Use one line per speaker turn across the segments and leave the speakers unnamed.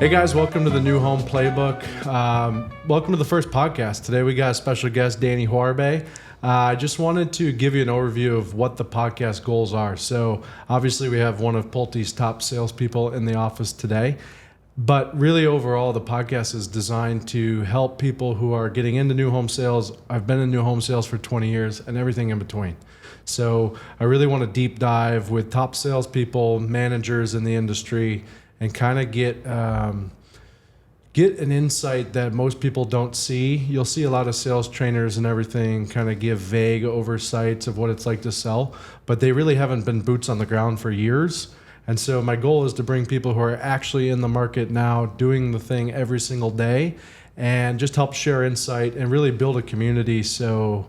Hey guys, welcome to the new Home Playbook. Welcome to the first podcast. Today we got a special guest, Daniel Juarbe. I just wanted to give you an overview of what the podcast goals are. So obviously we have one of Pulte's top salespeople in the office today. But really overall, the podcast is designed to help people who are getting into new home sales. I've been in new home sales for 20 years and everything in between. So I really want to deep dive with top salespeople, managers in the industry, and kind of get an insight that most people don't see. You'll see a lot of sales trainers and everything kind of give vague oversights of what it's like to sell, but they really haven't been boots on the ground for years. And so my goal is to bring people who are actually in the market now, doing the thing every single day, and just help share insight and really build a community so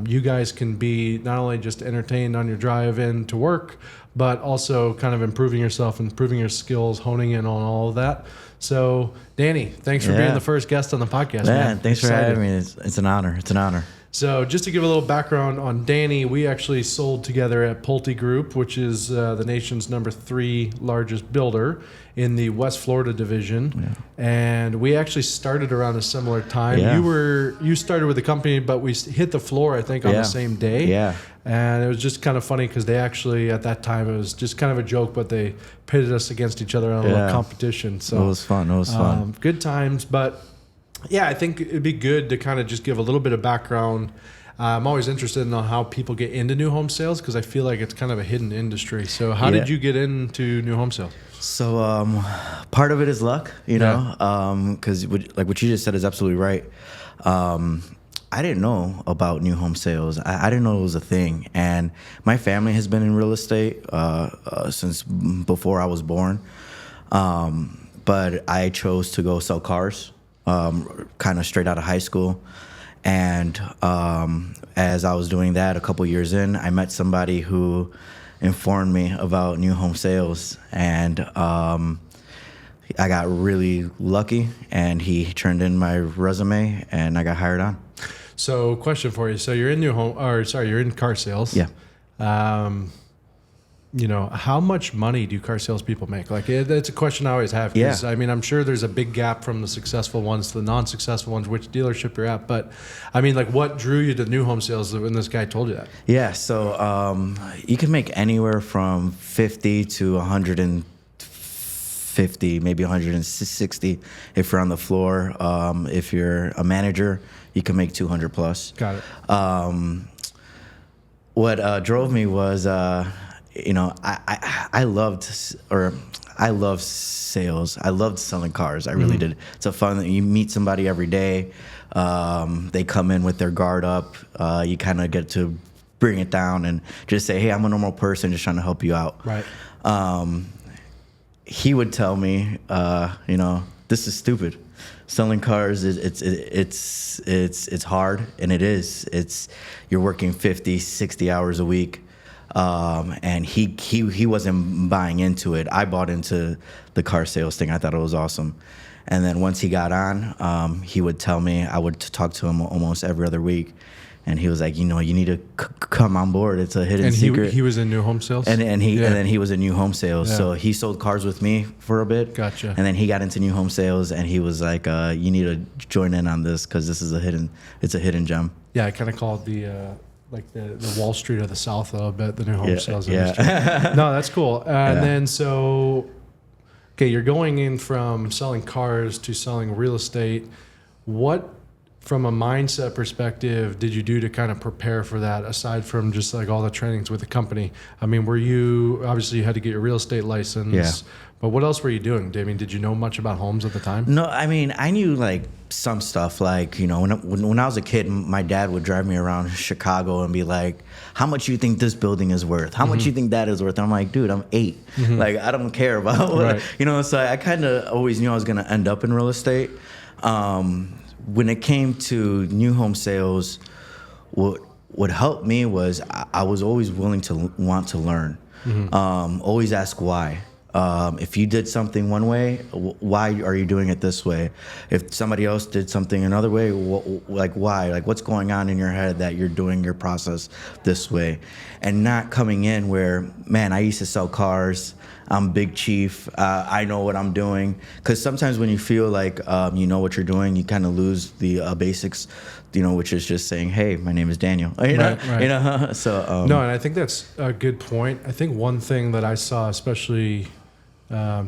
you guys can be not only just entertained on your drive in to work, but also kind of improving yourself, improving your skills, honing in on all of that. So, Danny, thanks for being the first guest on the podcast, man.
Thanks for having me. It's an honor. It's an honor.
So just to give a little background on Danny, we actually sold together at Pulte Group, which is the nation's number 3 largest builder in the West Florida division. Yeah. And we actually started around a similar time. Yeah. You started with the company, but we hit the floor, I think, on the same day. Yeah. And it was just kind of funny because they actually, at that time, it was just kind of a joke, but they pitted us against each other on a little competition. So
it was fun. It was fun.
Good times, but yeah, I think it'd be good to kind of just give a little bit of background. I'm always interested in how people get into new home sales because I feel like it's kind of a hidden industry. So how did you get into new home sales?
So part of it is luck, you know, because like what you just said is absolutely right. I didn't know about new home sales. I didn't know it was a thing. And my family has been in real estate since before I was born. But I chose to go sell cars. Kind of straight out of high school. And as I was doing that a couple years in, I met somebody who informed me about new home sales. And I got really lucky, and he turned in my resume, and I got hired on.
So question for you. So you're in you're in car sales.
Yeah.
You know, how much money do car salespeople make? Like, that's a question I always have. Because, I mean, I'm sure there's a big gap from the successful ones to the non-successful ones, which dealership you're at. But, I mean, like, what drew you to new home sales when this guy told you that?
Yeah, so you can make anywhere from 50 to 150, maybe 160 if you're on the floor. If you're a manager, you can make 200 plus.
Got it.
What drove me was... you know, I loved sales. I loved selling cars. I really did. It's a fun. You meet somebody every day. They come in with their guard up. You kind of get to bring it down and just say, "Hey, I'm a normal person, just trying to help you out."
Right.
He would tell me, you know, this is stupid. Selling cars it's hard, and it is. You're working 50, 60 hours a week. And he wasn't buying into it. I bought into the car sales thing. I thought it was awesome. And then once he got on, he would tell me, I would talk to him almost every other week. And he was like, you know, you need to come on board. It's a hidden secret.
He was in new home sales?
And then he was in new home sales. Yeah. So he sold cars with me for a bit.
Gotcha.
And then he got into new home sales, and he was like, you need to join in on this because this is a hidden gem.
Yeah, I kind of call it the Wall Street of the South a little bit, the new home sales industry. No, that's cool. And then you're going in from selling cars to selling real estate. What, from a mindset perspective, did you do to kind of prepare for that, aside from just like all the trainings with the company? I mean, obviously you had to get your real estate license, but what else were you doing? I mean, did you know much about homes at the time?
No, I mean, I knew like some stuff. Like, you know, when I was a kid, my dad would drive me around Chicago and be like, how much you think this building is worth? How much you think that is worth? And I'm like, dude, I'm 8. Like, I don't care about what, you know, so I kind of always knew I was going to end up in real estate. When it came to new home sales, what helped me was I was always willing to want to learn. Always ask why. If you did something one way, why are you doing it this way? If somebody else did something another way, like why? Like what's going on in your head that you're doing your process this way? And not coming in where, man, I used to sell cars. I'm Big Chief. I know what I'm doing. Because sometimes when you feel like you know what you're doing, you kind of lose the basics, which is just saying, hey, my name is Daniel. Right. So
no, and I think that's a good point. I think one thing that I saw, especially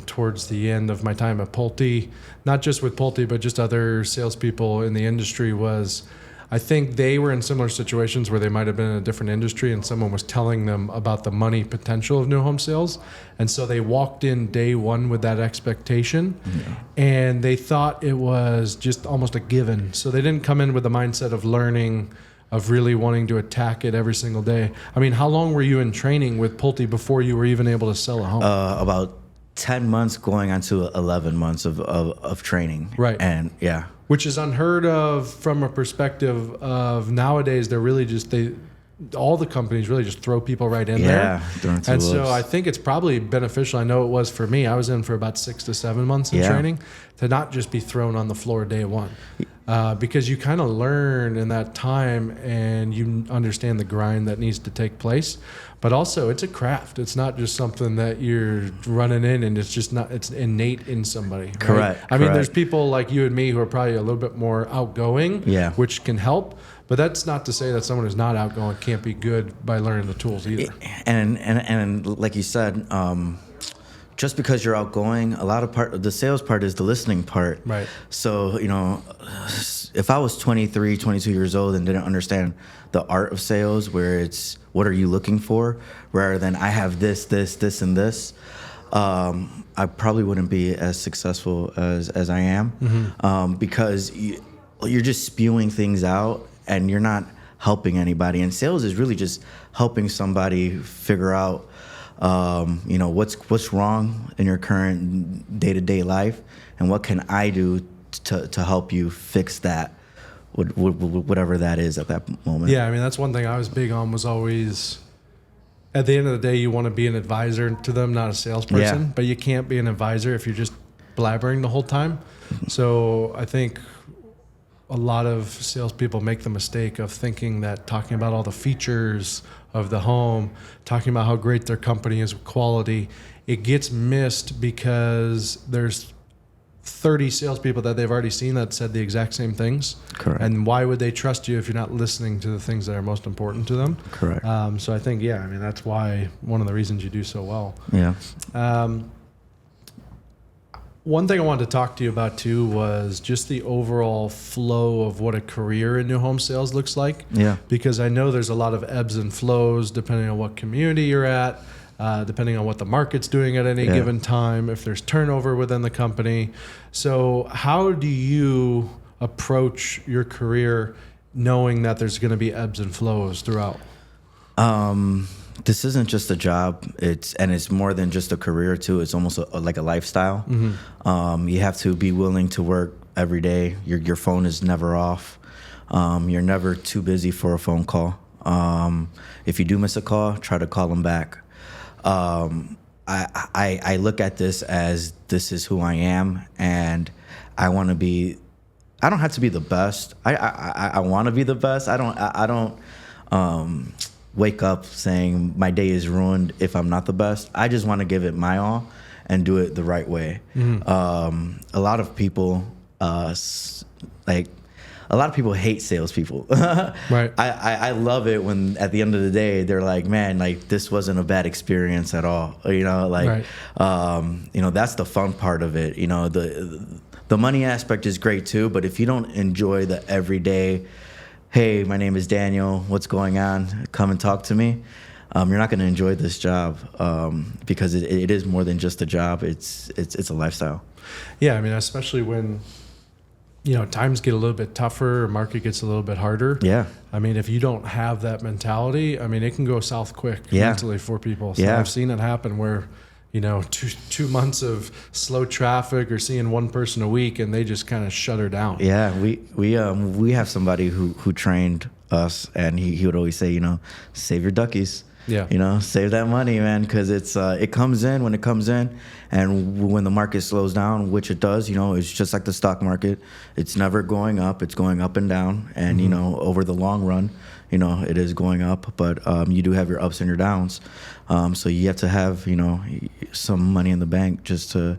towards the end of my time at Pulte, not just with Pulte, but just other salespeople in the industry, was I think they were in similar situations where they might have been in a different industry and someone was telling them about the money potential of new home sales. And so they walked in day one with that expectation and they thought it was just almost a given. So they didn't come in with the mindset of learning, of really wanting to attack it every single day. I mean, how long were you in training with Pulte before you were even able to sell a home?
About 10 months going on to 11 months of training.
Right.
And yeah.
Which is unheard of from a perspective of nowadays. They're really just, all the companies really just throw people right in there. And so I think it's probably beneficial. I know it was for me. I was in for about 6 to 7 months in training to not just be thrown on the floor day one. Because you kind of learn in that time and you understand the grind that needs to take place. But also it's a craft. It's not just something that you're running in and it's just not, it's innate in somebody. Right?
Correct.
I mean, there's people like you and me who are probably a little bit more outgoing, which can help. But that's not to say that someone who's not outgoing can't be good by learning the tools either.
And like you said, just because you're outgoing, a lot of the sales part is the listening part.
Right.
So, if I was 23, 22 years old and didn't understand the art of sales, where it's what are you looking for, rather than I have this, and this, I probably wouldn't be as successful as I am, because you're just spewing things out and you're not helping anybody. And sales is really just helping somebody figure out what's wrong in your current day-to-day life, and what can I do to help you fix that, whatever that is at that moment.
Yeah, I mean, that's one thing I was big on, was always, at the end of the day, you want to be an advisor to them, not a salesperson. But you can't be an advisor if you're just blabbering the whole time. So I think a lot of salespeople make the mistake of thinking that talking about all the features of the home, talking about how great their company is with quality, it gets missed because there's 30 salespeople that they've already seen that said the exact same things.
Correct.
And why would they trust you if you're not listening to the things that are most important to them?
Correct.
So I think, that's why one of the reasons you do so well.
Yeah.
One thing I wanted to talk to you about too was just the overall flow of what a career in new home sales looks like.
Yeah.
Because I know there's a lot of ebbs and flows depending on what community you're at, depending on what the market's doing at any given time, if there's turnover within the company. So how do you approach your career knowing that there's going to be ebbs and flows throughout?
This isn't just a job. It's more than just a career too. It's almost like a lifestyle. You have to be willing to work every day. Your phone is never off. You're never too busy for a phone call. If you do miss a call, try to call them back. I look at this as this is who I am, and I want to be. I don't have to be the best. I want to be the best. I don't wake up saying my day is ruined if I'm not the best. I just want to give it my all and do it the right way. A lot of people hate salespeople.
Right.
I love it when at the end of the day they're like, man, like this wasn't a bad experience at all. Right. That's the fun part of it. The money aspect is great too, but if you don't enjoy the everyday, hey, my name is Daniel, what's going on? Come and talk to me. You're not going to enjoy this job because it is more than just a job. It's a lifestyle.
Yeah, I mean, especially when times get a little bit tougher, market gets a little bit harder.
Yeah.
I mean, if you don't have that mentality, I mean, it can go south quick mentally for people. So I've seen it happen where, 2 months of slow traffic or seeing one person a week and they just kind of shut her down.
Yeah, we have somebody who trained us, and he would always say, save your duckies.
Yeah.
Save that money, man, because it comes in when it comes in, and when the market slows down, which it does, it's just like the stock market. It's never going up. It's going up and down, and over the long run, it is going up. But you do have your ups and your downs, so you have to have some money in the bank just to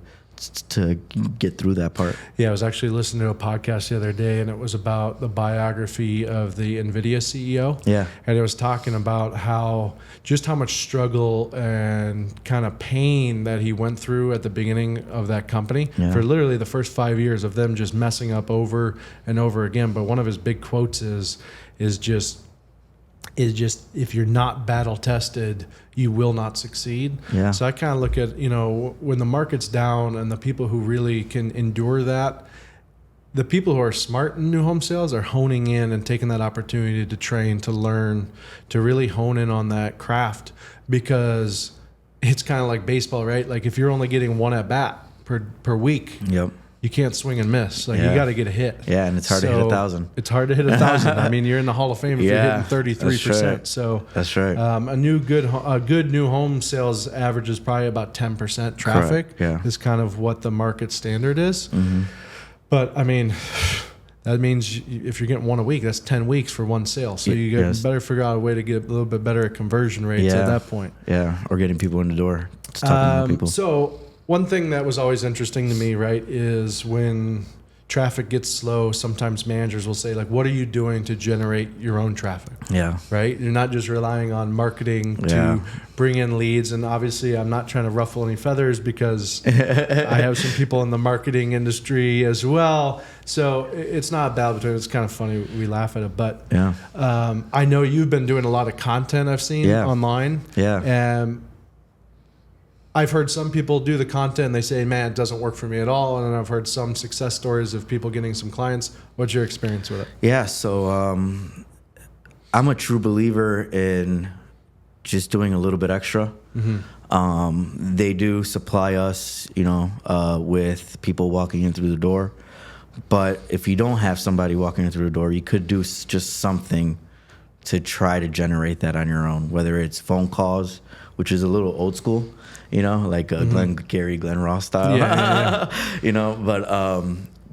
get through that part.
Yeah, I was actually listening to a podcast the other day, and it was about the biography of the NVIDIA CEO.
Yeah.
And it was talking about how much struggle and kind of pain that he went through at the beginning of that company for literally the first 5 years of them just messing up over and over again. But one of his big quotes is just if you're not battle tested, you will not succeed.
Yeah.
So I kind of look at, when the market's down and the people who really can endure that, the people who are smart in new home sales are honing in and taking that opportunity to train, to learn, to really hone in on that craft, because it's kind of like baseball, right? Like if you're only getting one at bat per week,
Yep.
you can't swing and miss. Like you got to get a hit.
Yeah, and it's hard to hit 1,000.
It's hard to hit 1,000. I mean, you're in the Hall of Fame if you're hitting 33%.
That's right.
So
that's right.
A good new home sales average is probably about 10% traffic.
Correct. Yeah.
Is kind of what the market standard is.
Mm-hmm.
But I mean, that means if you're getting one a week, that's 10 weeks for one sale. So you better figure out a way to get a little bit better at conversion rates at that point.
Yeah, or getting people in the door. Just talking to people.
So one thing that was always interesting to me, right, is when traffic gets slow, sometimes managers will say, like, what are you doing to generate your own traffic?
Yeah.
Right? You're not just relying on marketing to bring in leads. And obviously, I'm not trying to ruffle any feathers because I have some people in the marketing industry as well. So it's not a battle between. It's kind of funny. We laugh at it. But I know you've been doing a lot of content I've seen online.
Yeah.
And I've heard some people do the content and they say, man, it doesn't work for me at all. And then I've heard some success stories of people getting some clients. What's your experience with it?
Yeah, so I'm a true believer in just doing a little bit extra. Mm-hmm. They do supply us, with people walking in through the door. But if you don't have somebody walking in through the door, you could do just something to try to generate that on your own, whether it's phone calls, which is a little old school, like Glenn Ross style,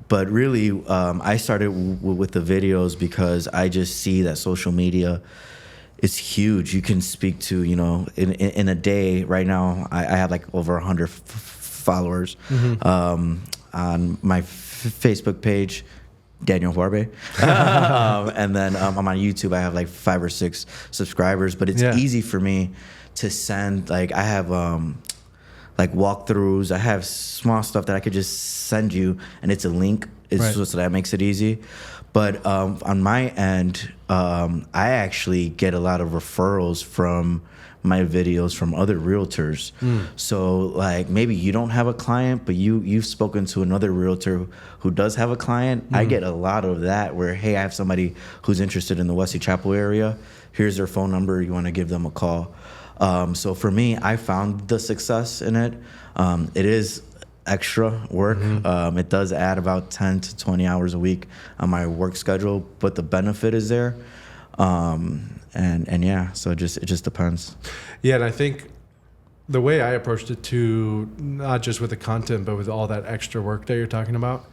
but really, I started with the videos because I just see that social media is huge. You can speak to, in a day right now, I have like over 100 followers on my Facebook page, Daniel Juarbe. And then I'm on YouTube. I have like 5 or 6 subscribers, but it's easy for me to send. Like I have like walkthroughs. I have small stuff that I could just send you, and it's a link. So that makes it easy. But on my end, I actually get a lot of referrals from my videos from other realtors. So like maybe you don't have a client, but you've spoken to another realtor who does have a client. I get a lot of that where, hey, I have somebody who's interested in the Wesley Chapel area. Here's their phone number. You want to give them a call. So for me, I found the success in it. It is extra work. It does add about 10 to 20 hours a week on my work schedule, but the benefit is there. And yeah, so it just depends.
Yeah, and I think the way I approached it too, not just with the content, but with all that extra work that you're talking about,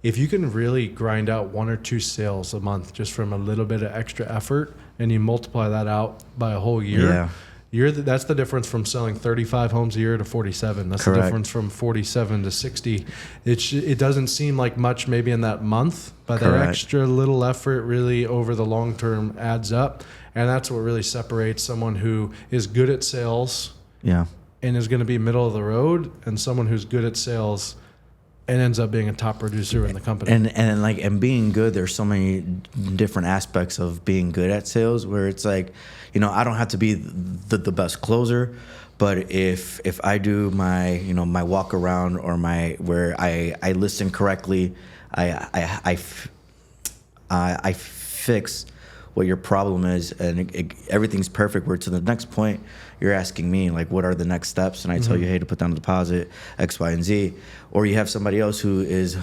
if you can really grind out 1 or 2 sales a month just from a little bit of extra effort, and you multiply that out by a whole year, that's the difference from selling 35 homes a year to 47. That's
Correct.
the difference from 47 to 60. It doesn't seem like much maybe in that month, but
Correct.
that extra little effort really over the long term adds up. And that's what really separates someone who is good at sales and is going to be middle of the road, and someone who's good at sales and ends up being a top producer in the company.
And being good, there's so many different aspects of being good at sales where it's like, I don't have to be the best closer, but if I do my my walk around or where I listen correctly, I fix what your problem is, and everything's perfect. Where to the next point, you're asking me like, what are the next steps? And I tell you, hey, to put down a deposit, X, Y, and Z. Or you have somebody else who is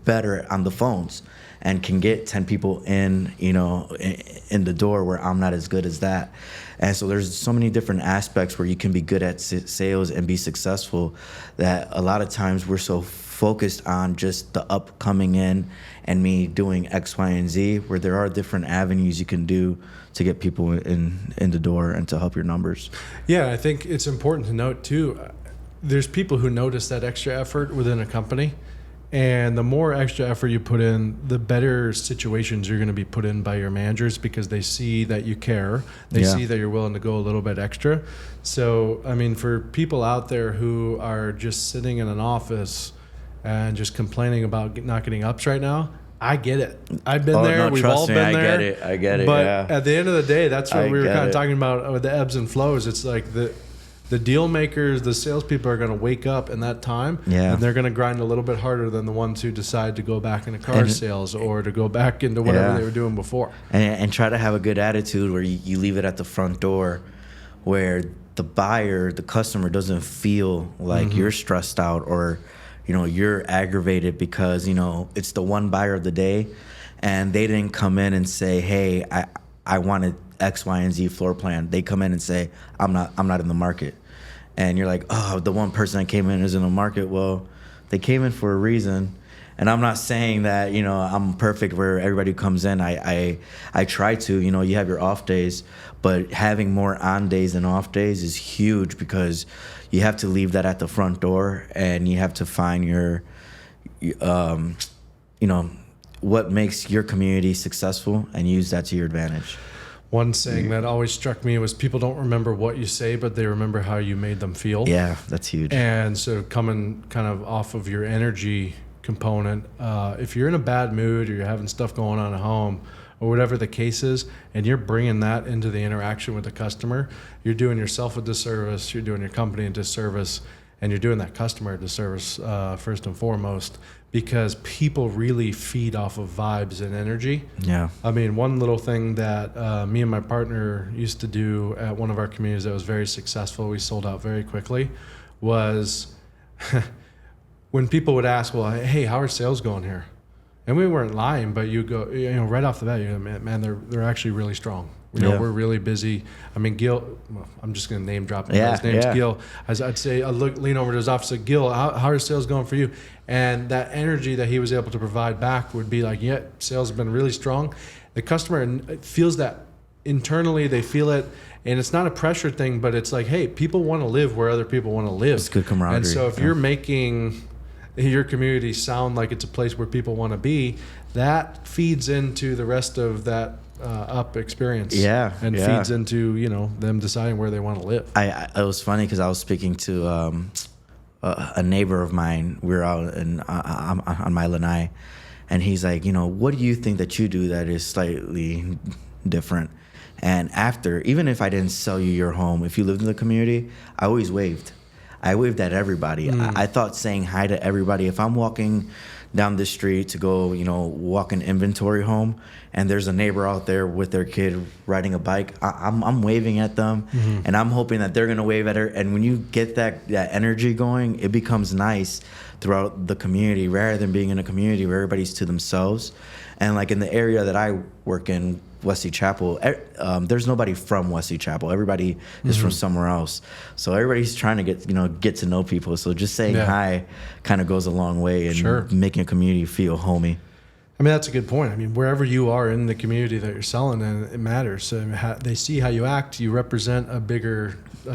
better on the phones, and can get 10 people in, in the door where I'm not as good as that. And so there's so many different aspects where you can be good at sales and be successful that a lot of times we're so focused on just the up coming in and me doing X, Y, and Z, where there are different avenues you can do to get people in the door and to help your numbers.
Yeah, I think it's important to note too, there's people who notice that extra effort within a company. And the more extra effort you put in, the better situations you're going to be put in by your managers because they see that you care. They see that you're willing to go a little bit extra. So, I mean, for people out there who are just sitting in an office and just complaining about not getting ups right now, I get it. I've been there.
No,
We've all been there.
I get it.
But
yeah.
at the end of the day, that's what we were kind of talking about with the ebbs and flows. It's like the deal makers, the salespeople are going to wake up in that time, and they're going to grind a little bit harder than the ones who decide to go back into car sales or to go back into whatever they were doing before.
And try to have a good attitude where you leave it at the front door where the buyer, the customer doesn't feel like you're stressed out or, you're aggravated because, it's the one buyer of the day and they didn't come in and say, hey, I wanted X, Y, and Z floor plan. They come in and say, I'm not in the market. And you're like, oh, the one person that came in is in the market. Well, they came in for a reason. And I'm not saying that, I'm perfect where everybody comes in. I try to, you have your off days, but having more on days than off days is huge because you have to leave that at the front door and you have to find your, what makes your community successful and use that to your advantage.
One saying that always struck me was people don't remember what you say, but they remember how you made them feel.
Yeah, that's huge.
And so coming kind of off of your energy component, if you're in a bad mood or you're having stuff going on at home or whatever the case is, and you're bringing that into the interaction with the customer, you're doing yourself a disservice, you're doing your company a disservice, and you're doing that customer a disservice first and foremost, because people really feed off of vibes and energy.
Yeah.
I mean, one little thing that me and my partner used to do at one of our communities that was very successful, we sold out very quickly, was when people would ask, well, hey, how are sales going here? And we weren't lying, but you go, right off the bat, you go, man, they're actually really strong. We're really busy. I mean, Gil, I'm just going to name drop him. His name's Gil. I'd say, lean over to his office and say, Gil, how are sales going for you? And that energy that he was able to provide back would be like, yeah, sales have been really strong. The customer feels that internally, they feel it. And it's not a pressure thing, but it's like, hey, people want to live where other people want to live.
It's good camaraderie.
And so if you're making your community sound like it's a place where people want to be, that feeds into the rest of that up experience. And feeds into them deciding where they want to live.
It was funny because I was speaking to a neighbor of mine. We were out on my lanai, and he's like, what do you think that you do that is slightly different? And after, even if I didn't sell you your home, if you lived in the community, I always waved. I waved at everybody. I thought saying hi to everybody. If I'm walking down the street to go, walk an inventory home, and there's a neighbor out there with their kid riding a bike, I'm waving at them, and I'm hoping that they're gonna wave at her. And when you get that energy going, it becomes nice throughout the community rather than being in a community where everybody's to themselves. And like in the area that I work in, Wesley Chapel, there's nobody from Wesley Chapel. Everybody is from somewhere else. So everybody's trying to get to know people. So just saying hi kind of goes a long way in making a community feel homey.
I mean, that's a good point. I mean, wherever you are in the community that you're selling in, it matters. So they see how you act. You represent a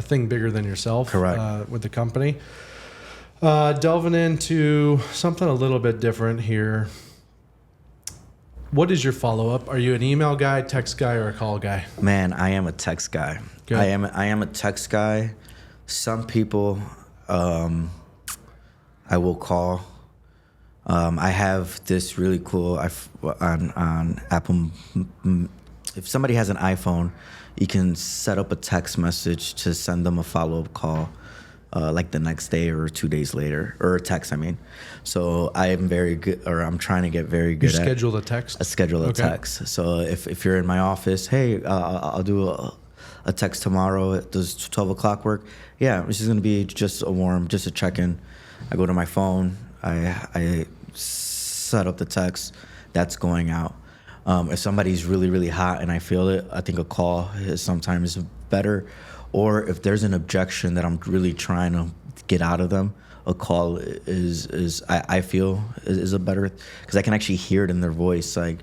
thing bigger than yourself.
Correct.
With the company. Delving into something a little bit different here. What is your follow-up? Are you an email guy, text guy, or a call guy?
Man, I am a text guy.
Good.
I am a text guy. Some people I will call. I have this really cool on Apple. If somebody has an iPhone, you can set up a text message to send them a follow-up call. Like the next day or 2 days later, or a text, I mean. So I am very good, or I'm trying to get very good at...
You schedule a text?
Text. So if you're in my office, hey, I'll do a text tomorrow. Does 12 o'clock work? Yeah, this is going to be just just a check-in. I go to my phone. I set up the text, that's going out. If somebody's really, really hot and I feel it, I think a call is sometimes better. Or if there's an objection that I'm really trying to get out of them, a call I feel is a better, because I can actually hear it in their voice, like,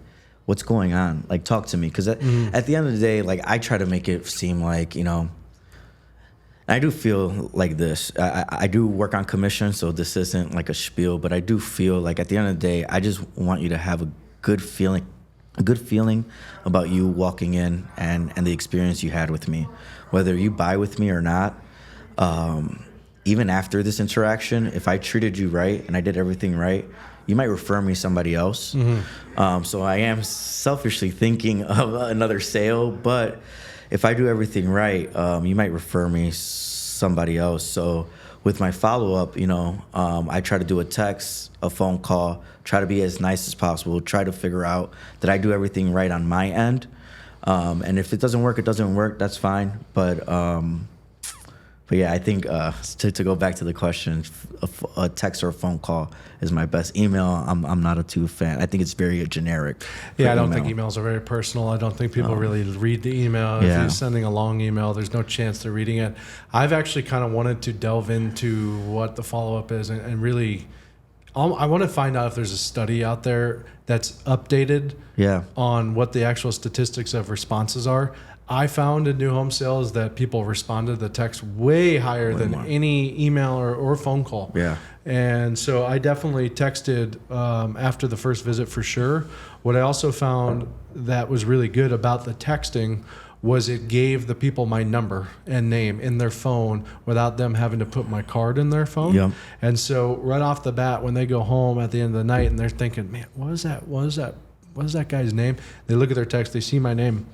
what's going on? Like, talk to me. Because at the end of the day, like, I try to make it seem like, I do feel like this. I do work on commission, so this isn't like a spiel, but I do feel like at the end of the day, I just want you to have a good feeling about you walking in and the experience you had with me. Whether you buy with me or not, even after this interaction, if I treated you right and I did everything right, you might refer me somebody else. So I am selfishly thinking of another sale, but if I do everything right, you might refer me somebody else. So with my follow-up, I try to do a text, a phone call, try to be as nice as possible, try to figure out that I do everything right on my end. And if it doesn't work, it doesn't work. That's fine. But yeah, I think to go back to the question, a text or a phone call is my best. Email, I'm not a too fan. I think it's very generic.
Yeah, I don't think emails are very personal. I don't think people really read the email. If you're sending a long email, there's no chance they're reading it. I've actually kind of wanted to delve into what the follow-up is and really, I want to find out if there's a study out there that's updated on what the actual statistics of responses are. I found in new home sales that people responded to the text way higher than any email or phone call.
Yeah.
And so I definitely texted after the first visit for sure. What I also found that was really good about the texting was it gave the people my number and name in their phone without them having to put my card in their phone.
Yep.
And so right off the bat, when they go home at the end of the night and they're thinking, man, what is that guy's name? They look at their text, they see my name.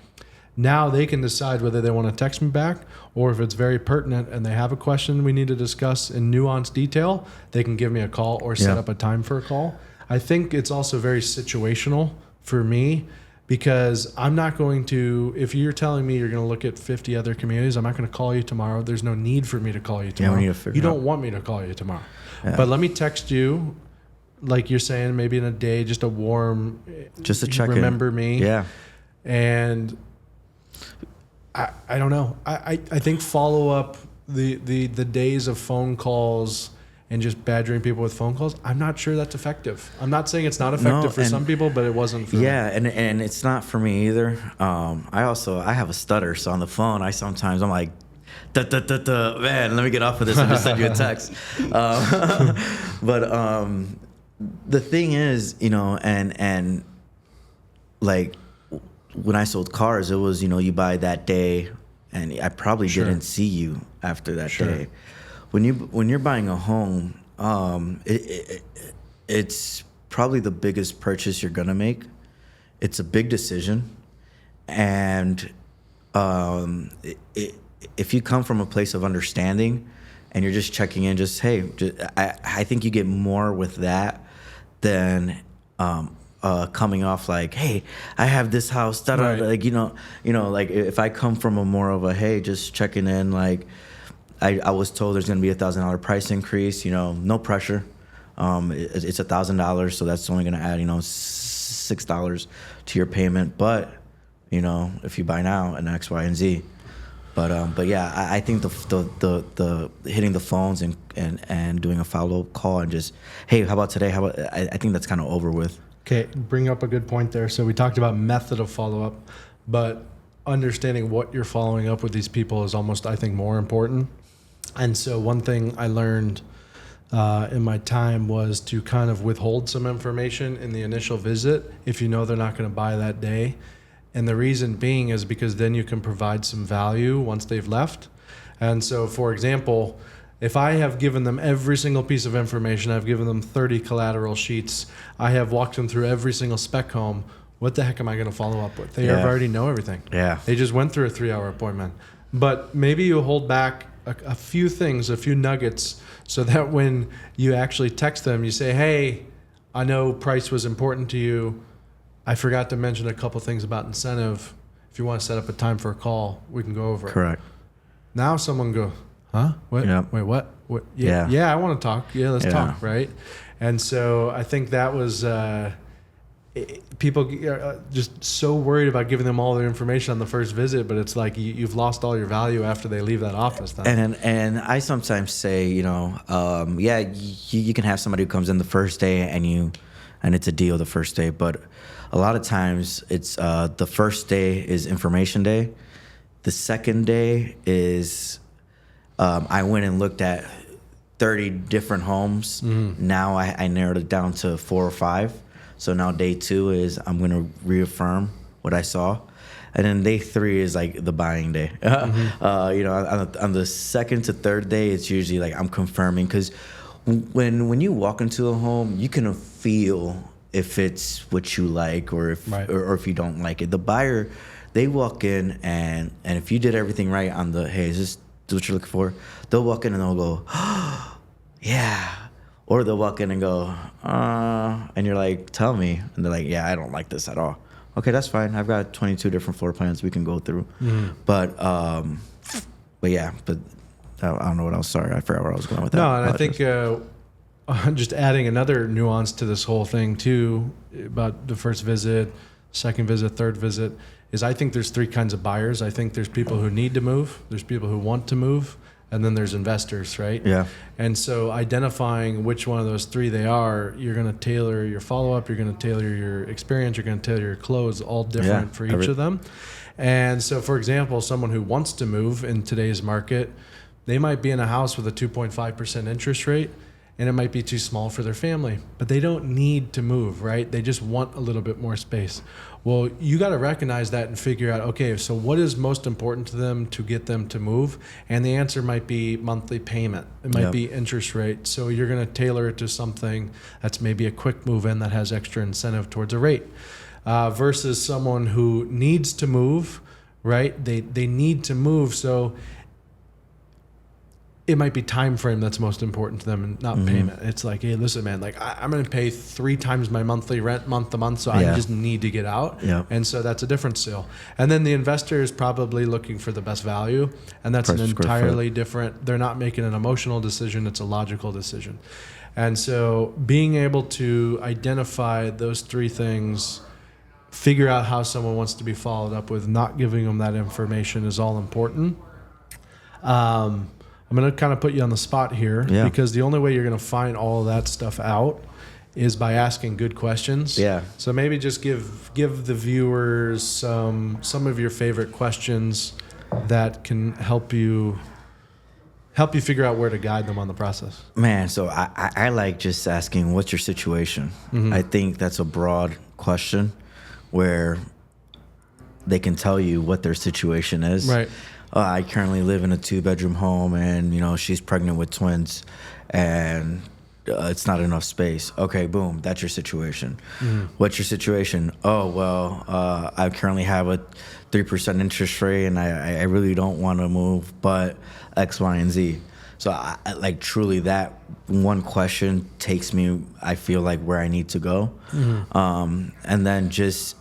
Now they can decide whether they want to text me back, or if it's very pertinent and they have a question we need to discuss in nuanced detail, they can give me a call or set up a time for a call. I think it's also very situational for me, because I'm not going to, if you're telling me you're going to look at 50 other communities, I'm not going to call you tomorrow. There's no need for me to call you tomorrow. You don't want me to call you tomorrow. Yeah. But let me text you, like you're saying, maybe in a day, just a warm,
just a check-in.
Remember me.
Yeah.
And I don't know. I think follow up the days of phone calls and just badgering people with phone calls, I'm not sure that's effective. I'm not saying it's not effective for some people, but it wasn't for me.
And it's not for me either. I have a stutter, so on the phone I'm like, man, let me get off of this and just send you a text. But the thing is, and like, when I sold cars, it was, you buy that day, and I probably didn't see you after that day. When you're buying a home, it's probably the biggest purchase you're gonna make. It's a big decision, and if you come from a place of understanding, and you're just checking in, I think you get more with that than coming off like, hey, I have this house, right. Like, like if I come from a more of a, hey, just checking in, like I was told there's going to be $1,000 price increase, no pressure. It's $1,000, so that's only going to add, $6 to your payment. But, if you buy now and X, Y, and Z. But yeah, I think the hitting the phones and doing a follow-up call and just, hey, how about today? I think that's kind of over with.
Okay, bring up a good point there. So we talked about method of follow-up, but understanding what you're following up with these people is almost, I think, more important. And so one thing I learned in my time was to kind of withhold some information in the initial visit if you know they're not going to buy that day. And the reason being is because then you can provide some value once they've left. And so, for example, if I have given them every single piece of information, I've given them 30 collateral sheets, I have walked them through every single spec home, what the heck am I going to follow up with? They already know everything. Yeah. They just went through a 3-hour appointment. But maybe you hold back a few things, a few nuggets, so that when you actually text them, you say, hey, I know price was important to you. I forgot to mention a couple things about incentive. If you want to set up a time for a call, we can go over it.
Correct.
Now someone go, huh? What? Yep. Wait, what? What? Yeah, I want to talk. Yeah, let's talk, right? And so I think that was, people are just so worried about giving them all their information on the first visit, but it's like you've lost all your value after they leave that office. Then.
And I sometimes say, you can have somebody who comes in the first day and it's a deal the first day, but a lot of times it's the first day is information day. The second day is I went and looked at 30 different homes. Mm-hmm. Now I narrowed it down to 4 or 5. So now day 2 is I'm going to reaffirm what I saw. And then day 3 is like the buying day. Mm-hmm. On the second to third day, it's usually like I'm confirming. Because when you walk into a home, you can feel if it's what you like or if you don't like it. The buyer, they walk in and if you did everything right on the, hey, is this what you're looking for? They'll walk in and they'll go, oh, yeah. Or they'll walk in and go, and you're like, tell me. And they're like, yeah, I don't like this at all. Okay, that's fine. I've got 22 different floor plans we can go through. Mm-hmm. But I don't know what else. Sorry, I forgot where I was going with that.
No, and I think just adding another nuance to this whole thing, too, about the first visit, second visit, third visit, is I think there's 3 kinds of buyers. I think there's people who need to move, there's people who want to move, and then there's investors, right?
Yeah.
And so identifying which one of those 3 they are, you're going to tailor your follow-up, you're going to tailor your experience, you're going to tailor your close, all different for each of them. And so, for example, someone who wants to move in today's market, they might be in a house with a 2.5% interest rate, and it might be too small for their family, but they don't need to move, right? They just want a little bit more space. Well, you got to recognize that and figure out, okay, so what is most important to them to get them to move? And the answer might be monthly payment. It might be interest rate. So you're going to tailor it to something that's maybe a quick move in that has extra incentive towards a rate versus someone who needs to move, right? They need to move. So it might be time frame that's most important to them and not payment. It's like, hey, listen, man, like I'm going to pay 3 times my monthly rent month to month, so I just need to get out. Yeah. And so that's a different sale. And then the investor is probably looking for the best value, and that's an entirely different, they're not making an emotional decision, it's a logical decision. And so being able to identify those 3 things, figure out how someone wants to be followed up with, not giving them that information is all important. I'm going to kind of put you on the spot here because the only way you're going to find all of that stuff out is by asking good questions. Yeah. So maybe just give the viewers some of your favorite questions that can help you figure out where to guide them on the process.
Man, so I like just asking, what's your situation? Mm-hmm. I think that's a broad question where they can tell you what their situation is. Right. I currently live in a 2-bedroom home, and she's pregnant with twins, and it's not enough space. Okay, boom, that's your situation. Mm-hmm. What's your situation? Oh, well, I currently have a 3% interest rate, and I really don't want to move, but X, Y, and Z. So I like truly that one question takes me, I feel like, where I need to go. Mm-hmm. And then just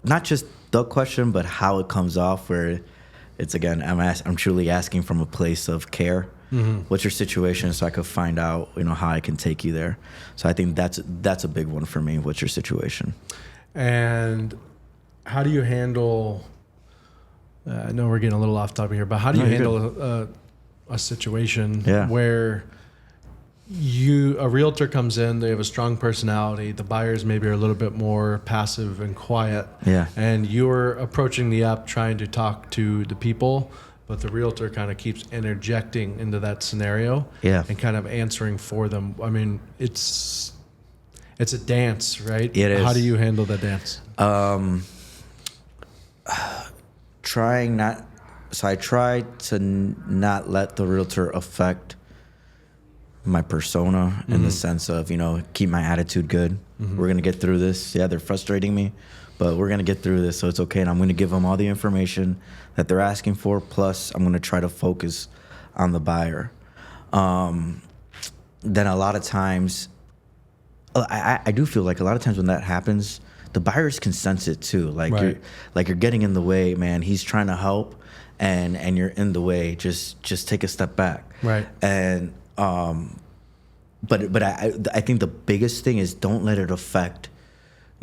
not just the question, but how it comes off, where it's, again, I'm truly asking from a place of care. Mm-hmm. What's your situation, so I could find out, how I can take you there. So I think that's a big one for me. What's your situation?
And how do you handle? I know we're getting a little off topic here, but how do you handle a situation where a realtor comes in, they have a strong personality, the buyers maybe are a little bit more passive and quiet, and you're approaching the app trying to talk to the people, but the realtor kind of keeps interjecting into that scenario and kind of answering for them. I mean, it's a dance, right? It is. How do you handle that dance?
I try to not let the realtor affect my persona in the sense of, keep my attitude good. Mm-hmm. We're going to get through this. Yeah, they're frustrating me, but we're going to get through this, so it's okay. And I'm going to give them all the information that they're asking for, plus I'm going to try to focus on the buyer. Then a lot of times, I do feel like a lot of times when that happens, the buyers can sense it too. Like you're getting in the way, man. He's trying to help, and you're in the way. Just take a step back. Right. And but I think the biggest thing is don't let it affect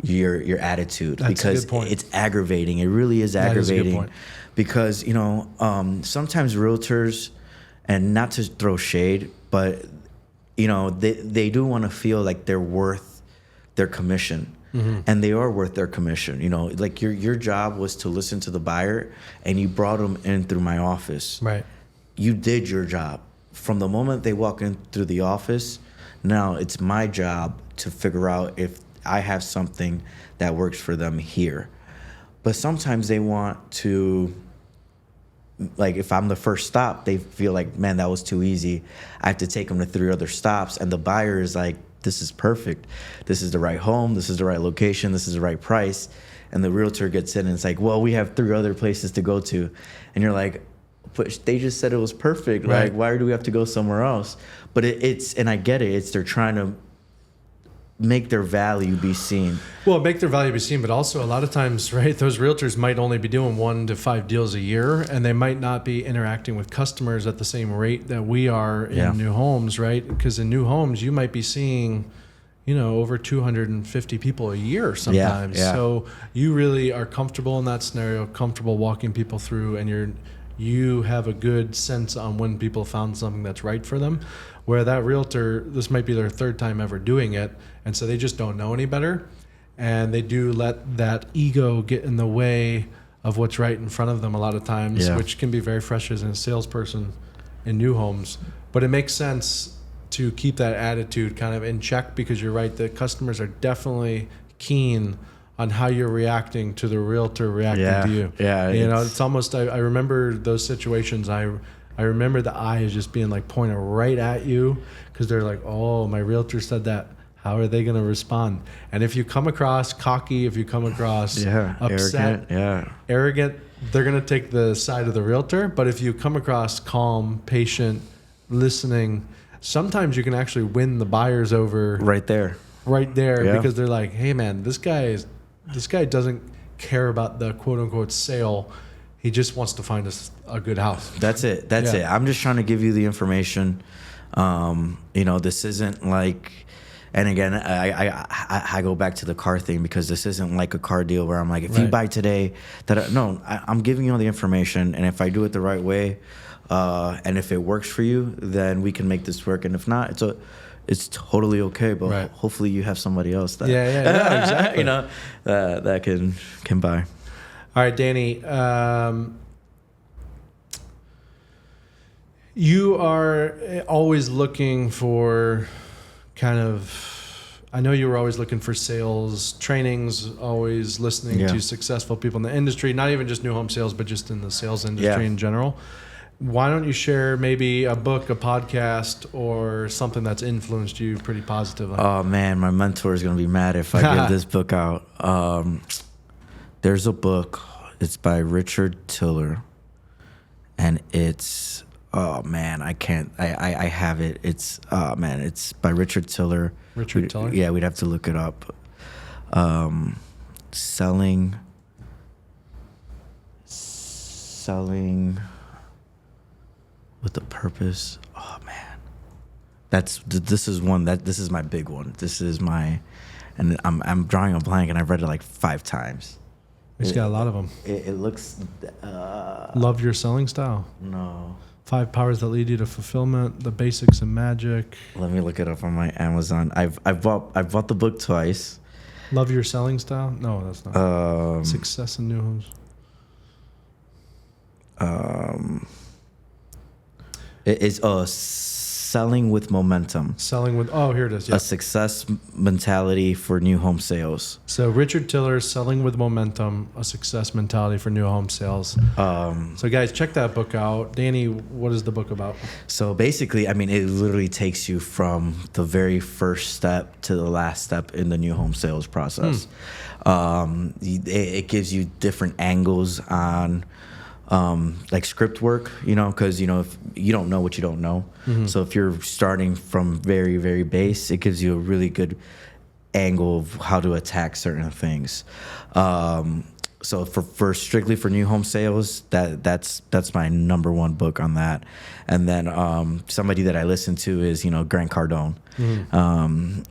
your attitude.
That's a
because
good point.
it's aggravating. It really is
That is a good
aggravating.
point.
Because sometimes realtors, and not to throw shade, but they do want to feel like they're worth their commission. Mm-hmm. And they are worth their commission. Like your job was to listen to the buyer, and you brought them in through my office.
Right.
You did your job. From the moment they walk in through the office, now it's my job to figure out if I have something that works for them here. But sometimes they want to, like, if I'm the first stop, they feel like, man, that was too easy. I have to take them to 3 other stops. And the buyer is like, this is perfect. This is the right home. This is the right location. This is the right price. And the realtor gets in and it's like, well, we have 3 other places to go to. And you're like, but they just said it was perfect.
Right.
Like, why do we have to go somewhere else? But it's, and I get it. They're trying to make their value be seen.
Well, make their value be seen, but also a lot of times, right, those realtors might only be doing 1 to 5 deals a year, and they might not be interacting with customers at the same rate that we are in new homes, right? Because in new homes, you might be seeing, over 250 people a year sometimes.
Yeah.
So you really are comfortable in that scenario, comfortable walking people through, and you have a good sense on when people found something that's right for them. Where that realtor, this might be their 3rd time ever doing it, and so they just don't know any better. And they do let that ego get in the way of what's right in front of them a lot of times, which can be very frustrating as a salesperson in new homes. But it makes sense to keep that attitude kind of in check, because you're right, the customers are definitely keen on how you're reacting to the realtor reacting to you.
Yeah.
It's almost, I remember those situations. I remember the eyes just being like pointed right at you, because they're like, oh, my realtor said that. How are they going to respond? And if you come across cocky, if you come across upset, arrogant, they're going to take the side of the realtor. But if you come across calm, patient, listening, sometimes you can actually win the buyers over
right there,
because they're like, hey man, this guy doesn't care about the quote unquote sale. He just wants to find us a good house.
That's it. I'm just trying to give you the information. This isn't like, and again, I go back to the car thing, because this isn't like a car deal where I'm like, if you buy today, I'm giving you all the information, and if I do it the right way, and if it works for you, then we can make this work. And if not, it's totally okay. But hopefully you have somebody else that
exactly.
That can buy.
All right, Danny. You are always looking for I know you were always looking for sales trainings, always listening to successful people in the industry, not even just new home sales, but just in the sales industry in general. Why don't you share maybe a book, a podcast, or something that's influenced you pretty positively?
Oh, man, my mentor is going to be mad if I give this book out. There's a book. It's by Richard Tiller, and it's... Oh man, I can't. I have it. It's it's by Richard Tiller.
Richard Tiller.
Yeah, we'd have to look it up. Selling with a purpose. Oh man, this is my big one. This is my, and I'm drawing a blank, and I've read it like 5 times.
He's got a lot of them.
It looks.
Love Your Selling Style.
No.
5 Powers That Lead You to Fulfillment, The Basics of Magic.
Let me look it up on my Amazon. I've bought the book twice.
Love Your Selling Style? No, that's not. Success in New Homes.
It is Selling with Momentum.
Here it is. Yeah.
A success mentality for new home sales.
So Richard Tiller, Selling with Momentum, a success mentality for new home sales. So guys, check that book out. Danny, what is the book about?
So basically, it literally takes you from the very first step to the last step in the new home sales process. It gives you different angles on like script work, because if you don't know what you don't know. Mm-hmm. So if you're starting from very, very base, it gives you a really good angle of how to attack certain things. So for strictly for new home sales, that's my number 1 book on that. And then somebody that I listen to is Grant Cardone. Mm-hmm.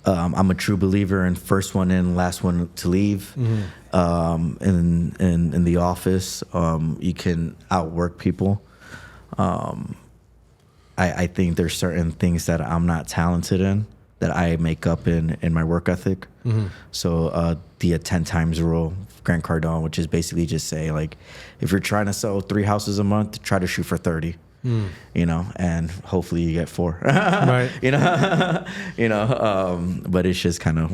I'm a true believer in first one in, last one to leave. In the office, you can outwork people. I think there's certain things that I'm not talented in that I make up in my work ethic. So the 10 times rule, Grant Cardone, which is basically just say, like, if you're trying to sell 3 houses a month, try to shoot for 30. You know, and hopefully you get 4.
Right.
But it's just kind of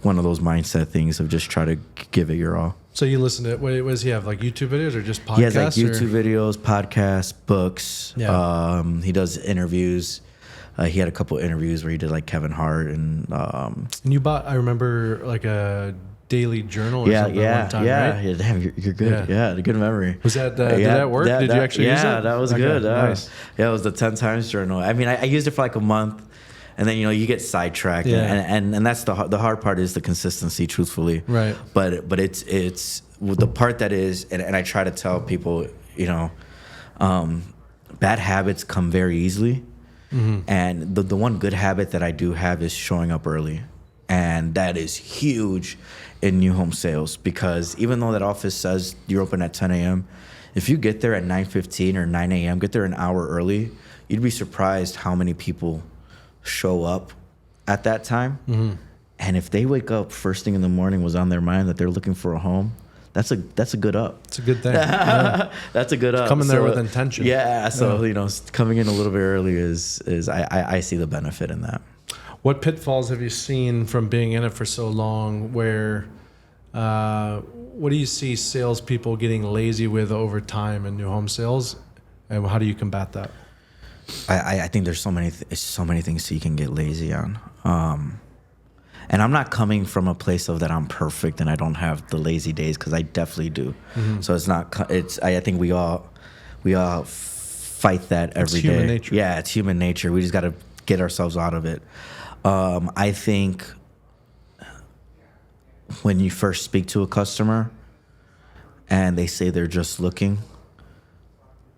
one of those mindset things of just try to give it your all.
So you listen to, what does he have, like YouTube videos or just podcasts?
He has like YouTube videos, podcasts, books.
Yeah.
He does interviews. He had a couple interviews where he did like Kevin Hart and
you bought, I remember, like a daily journal or something one time, right?
Yeah, damn, you're good. Yeah, good memory.
Was that did that work? Did you actually use it?
Yeah, that was good.
Nice.
Yeah, it was the 10 times journal. I mean, I used it for like a month, and then you get sidetracked, and that's the hard part is the consistency, truthfully.
Right.
But it's the part that is, and I try to tell people, bad habits come very easily, and the one good habit that I do have is showing up early, and that is huge in new home sales, because even though that office says you're open at 10 a.m., if you get there at 9:15 or 9 a.m., get there an hour early, you'd be surprised how many people show up at that time. And if they wake up first thing in the morning was on their mind that they're looking for a home, that's a good up.
It's a good thing. Yeah.
That's a good up.
Coming there with intention.
Yeah. So coming in a little bit early is I see the benefit in that.
What pitfalls have you seen from being in it for so long where, what do you see salespeople getting lazy with over time in new home sales, and how do you combat that?
I think there's so many things that you can get lazy on. And I'm not coming from a place of that I'm perfect and I don't have the lazy days, because I definitely do. So I think we all fight that every day.
It's human nature.
Yeah, it's human nature. We just got to get ourselves out of it. I think when you first speak to a customer and they say they're just looking,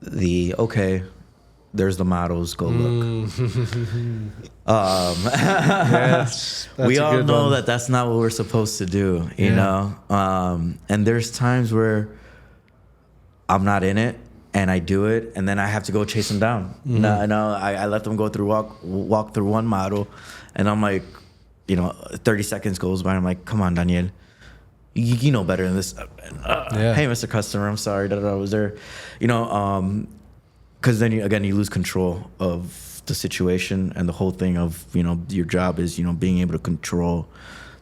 there's the models, go look.
Yes,
we all know that that's not what we're supposed to do, you know? And there's times where I'm not in it and I do it, and then I have to go chase them down. I let them go through walk through one model, and I'm like, 30 seconds goes by, and I'm like, come on, Daniel, you know better than this. Hey, Mr. Customer, I'm sorry that I was there, because then you lose control of the situation, and the whole thing of your job is being able to control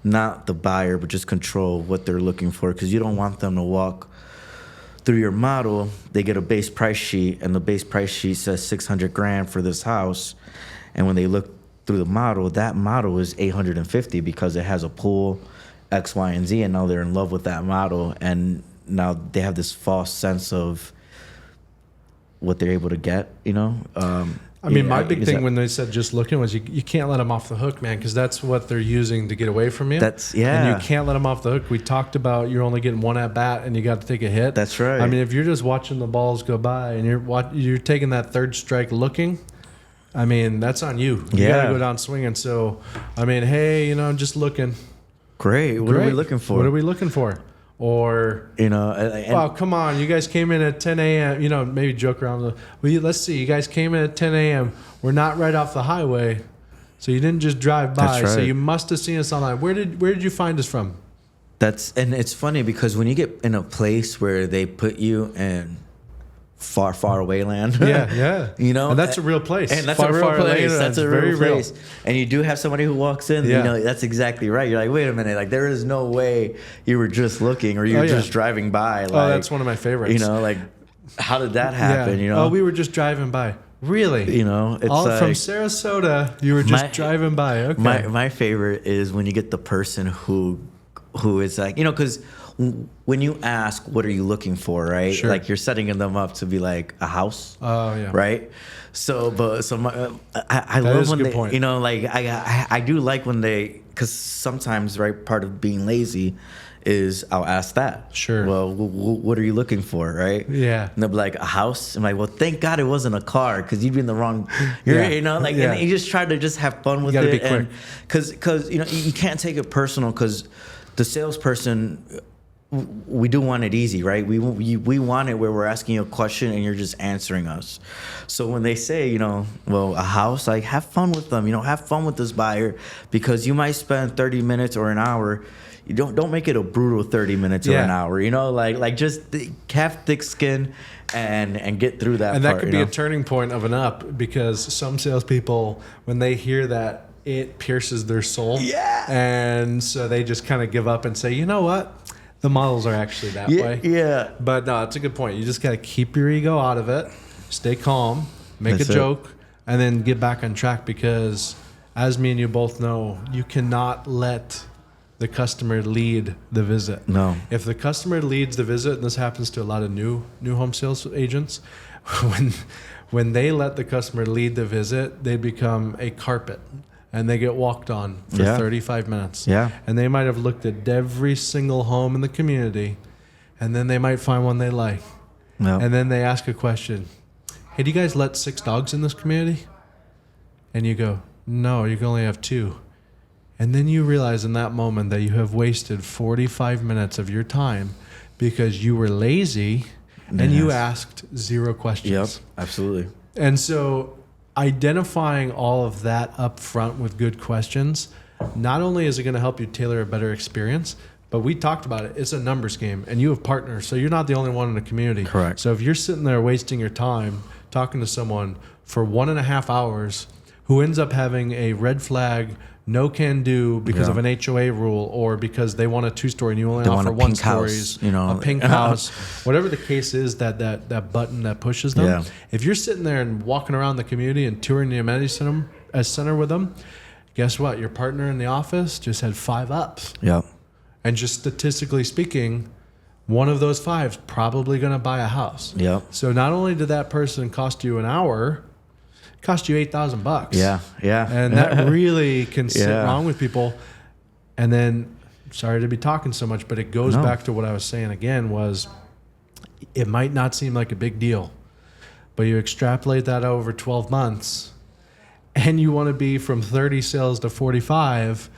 not the buyer, but just control what they're looking for, because you don't want them to walk through your model. They get a base price sheet, and the base price sheet says $600,000 for this house, and when they look through the model, that model is $850 because it has a pool X, Y, and Z, and now they're in love with that model, and now they have this false sense of what they're able to get,
my big thing when they said just looking was you can't let them off the hook, man, because that's what they're using to get away from you. And you can't let them off the hook. We talked about you're only getting one at bat and you got to take a hit.
That's right.
I mean, if you're just watching the balls go by and you're taking that third strike looking, I mean, that's on you. You got to go down swinging. So, I mean, hey, I'm just looking.
Great. What are we looking for?
What are we looking for? Or, wow, come on, you guys came in at 10 a.m., maybe joke around. Let's see, you guys came in at 10 a.m. We're not right off the highway, so you didn't just drive by.
That's right.
So you must have seen us online. Where did you find us from?
And it's funny because when you get in a place where they put you in far, far away land.
Yeah.
And
that's a real place.
And that's a real place. That's a real place.
Real.
And you do have somebody who walks in, that's exactly right. You're like, wait a minute, like there is no way you were just looking or you were just driving by. Like,
that's one of my favorites.
Like how did that happen?
We were just driving by. Really?
It's
all
like,
from Sarasota, you were just driving by. Okay.
My favorite is when you get the person who is like, because when you ask, what are you looking for, right?
Sure.
Like you're setting them up to be like a house.
Oh yeah.
Right. So, I love when they,
point.
you know, like I do like when they, because sometimes, right, part of being lazy is I'll ask that.
Sure.
Well, what are you looking for, right?
Yeah.
And they'll be like, a house? I'm like, well, thank God it wasn't a car, because you'd be in the wrong, you know, like, and you just try to just have fun with it.
You gotta be quick.
Because, you know, you can't take it personal, because the salesperson, we do want it easy, right? We want it where we're asking you a question and you're just answering us. So when they say, you know, well, a house, like, have fun with them, you know, have fun with this buyer, because you might spend 30 minutes or an hour. You don't make it a brutal 30 minutes or an hour, you know, like just have thick skin and get through that.
And that
part,
could be a turning point of an up, because some salespeople, when they hear that, it pierces their soul.
Yeah.
And so they just kind of give up and say, you know what? The models are actually that way.
Yeah.
But no, it's a good point. You just got to keep your ego out of it, stay calm, make
That's
a joke, and then get back on track, because as me and you both know, you cannot let the customer lead the visit.
No.
If the customer leads the visit, and this happens to a lot of new home sales agents, when they let the customer lead the visit, they become a carpet. And they get walked on for 35 minutes.
Yeah.
And they might have looked at every single home in the community, and then they might find one they like.
No.
And then they ask a question. Hey, do you guys let 6 dogs in this community? And you go, no, you can only have 2. And then you realize in that moment that you have wasted 45 minutes of your time because you were lazy and you asked 0 questions.
Yep, absolutely.
And so identifying all of that up front with good questions, not only is it going to help you tailor a better experience, but we talked about it. It's a numbers game, and you have partners, so you're not the only one in the community.
Correct.
So if you're sitting there wasting your time talking to someone for 1.5 hours who ends up having a red flag, no can do because of an HOA rule, or because they want a 2-story and you only offer 1 stories,
house, you know,
a pink house, whatever the case is, that button that pushes them.
Yeah.
If you're sitting there and walking around the community and touring the amenity center with them, guess what? Your partner in the office just had 5 ups.
Yep.
And just statistically speaking, one of those 5 is probably going to buy a house.
Yep.
So not only did that person cost you an hour, it cost you $8,000.
Yeah. Yeah.
And that really can sit wrong with people. And then, sorry to be talking so much, but it goes back to what I was saying again, was it might not seem like a big deal, but you extrapolate that over 12 months and you want to be from 30 sales to 45.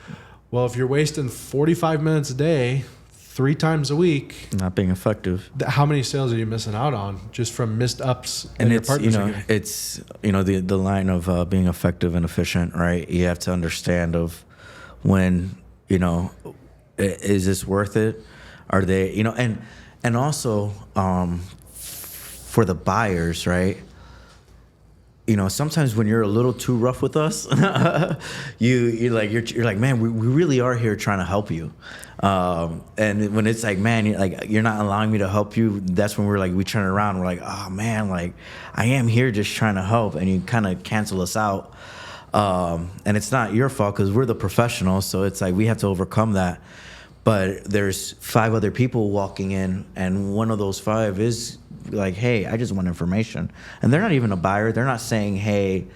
Well, if you're wasting 45 minutes a day, 3 times a week,
not being effective.
How many sales are you missing out on just from missed ups?
And it's, you know, it's, you know, the line of being effective and efficient, right? You have to understand of when, you know, is this worth it? Are they, you know, and also for the buyers, right? You know, sometimes when you're a little too rough with us, you're like, man, we really are here trying to help you. And when it's like, man, you're not allowing me to help you, that's when we turn around. We're like, oh man, like I am here just trying to help, and you kind of cancel us out. And it's not your fault because we're the professionals, so it's like we have to overcome that. But there's 5 other people walking in, and one of those 5 is like, hey, I just want information. And they're not even a buyer. They're not saying, hey,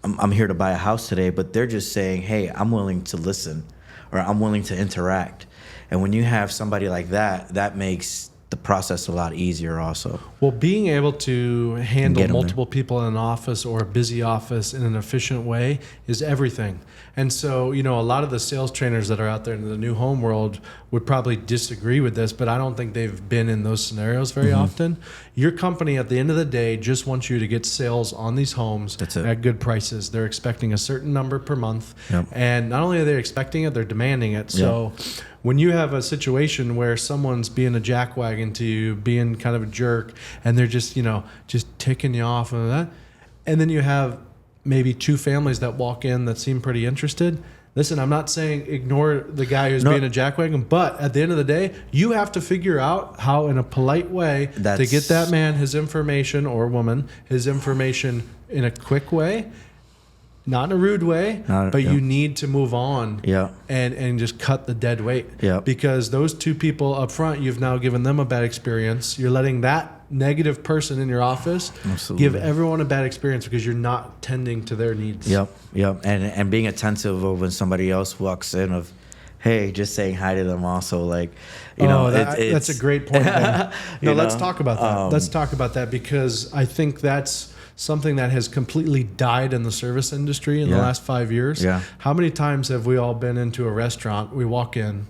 I'm here to buy a house today, but they're just saying, hey, I'm willing to listen, or I'm willing to interact. And when you have somebody like that, that makes the process a lot easier also.
Well, being able to handle multiple people in an office or a busy office in an efficient way is everything. And so, you know, a lot of the sales trainers that are out there in the new home world would probably disagree with this, but I don't think they've been in those scenarios very often. Your company, at the end of the day, just wants you to get sales on these homes at good prices. They're expecting a certain number per month. Yep. And not only are they expecting it, they're demanding it. So when you have a situation where someone's being a jackwagon to you, being kind of a jerk, and they're just, you know, just ticking you off and that, and then you have maybe 2 families that walk in that seem pretty interested. Listen, I'm not saying ignore the guy who's being a jackwagon, but at the end of the day, you have to figure out how, in a polite way, to get that man his information, or woman his information, in a quick way, not in a rude way, but you need to move on
Yeah.
and just cut the dead weight.
Yeah.
Because those two people up front, you've now given them a bad experience. You're letting that negative person in your office give everyone a bad experience because you're not tending to their needs.
Yep. And being attentive of when somebody else walks in of, hey, just saying hi to them also, like, you know,
that's a great point. No, let's
know,
talk about that. Let's talk about that because I think that's something that has completely died in the service industry in the last 5 years.
Yeah.
How many times have we all been into a restaurant, we walk in,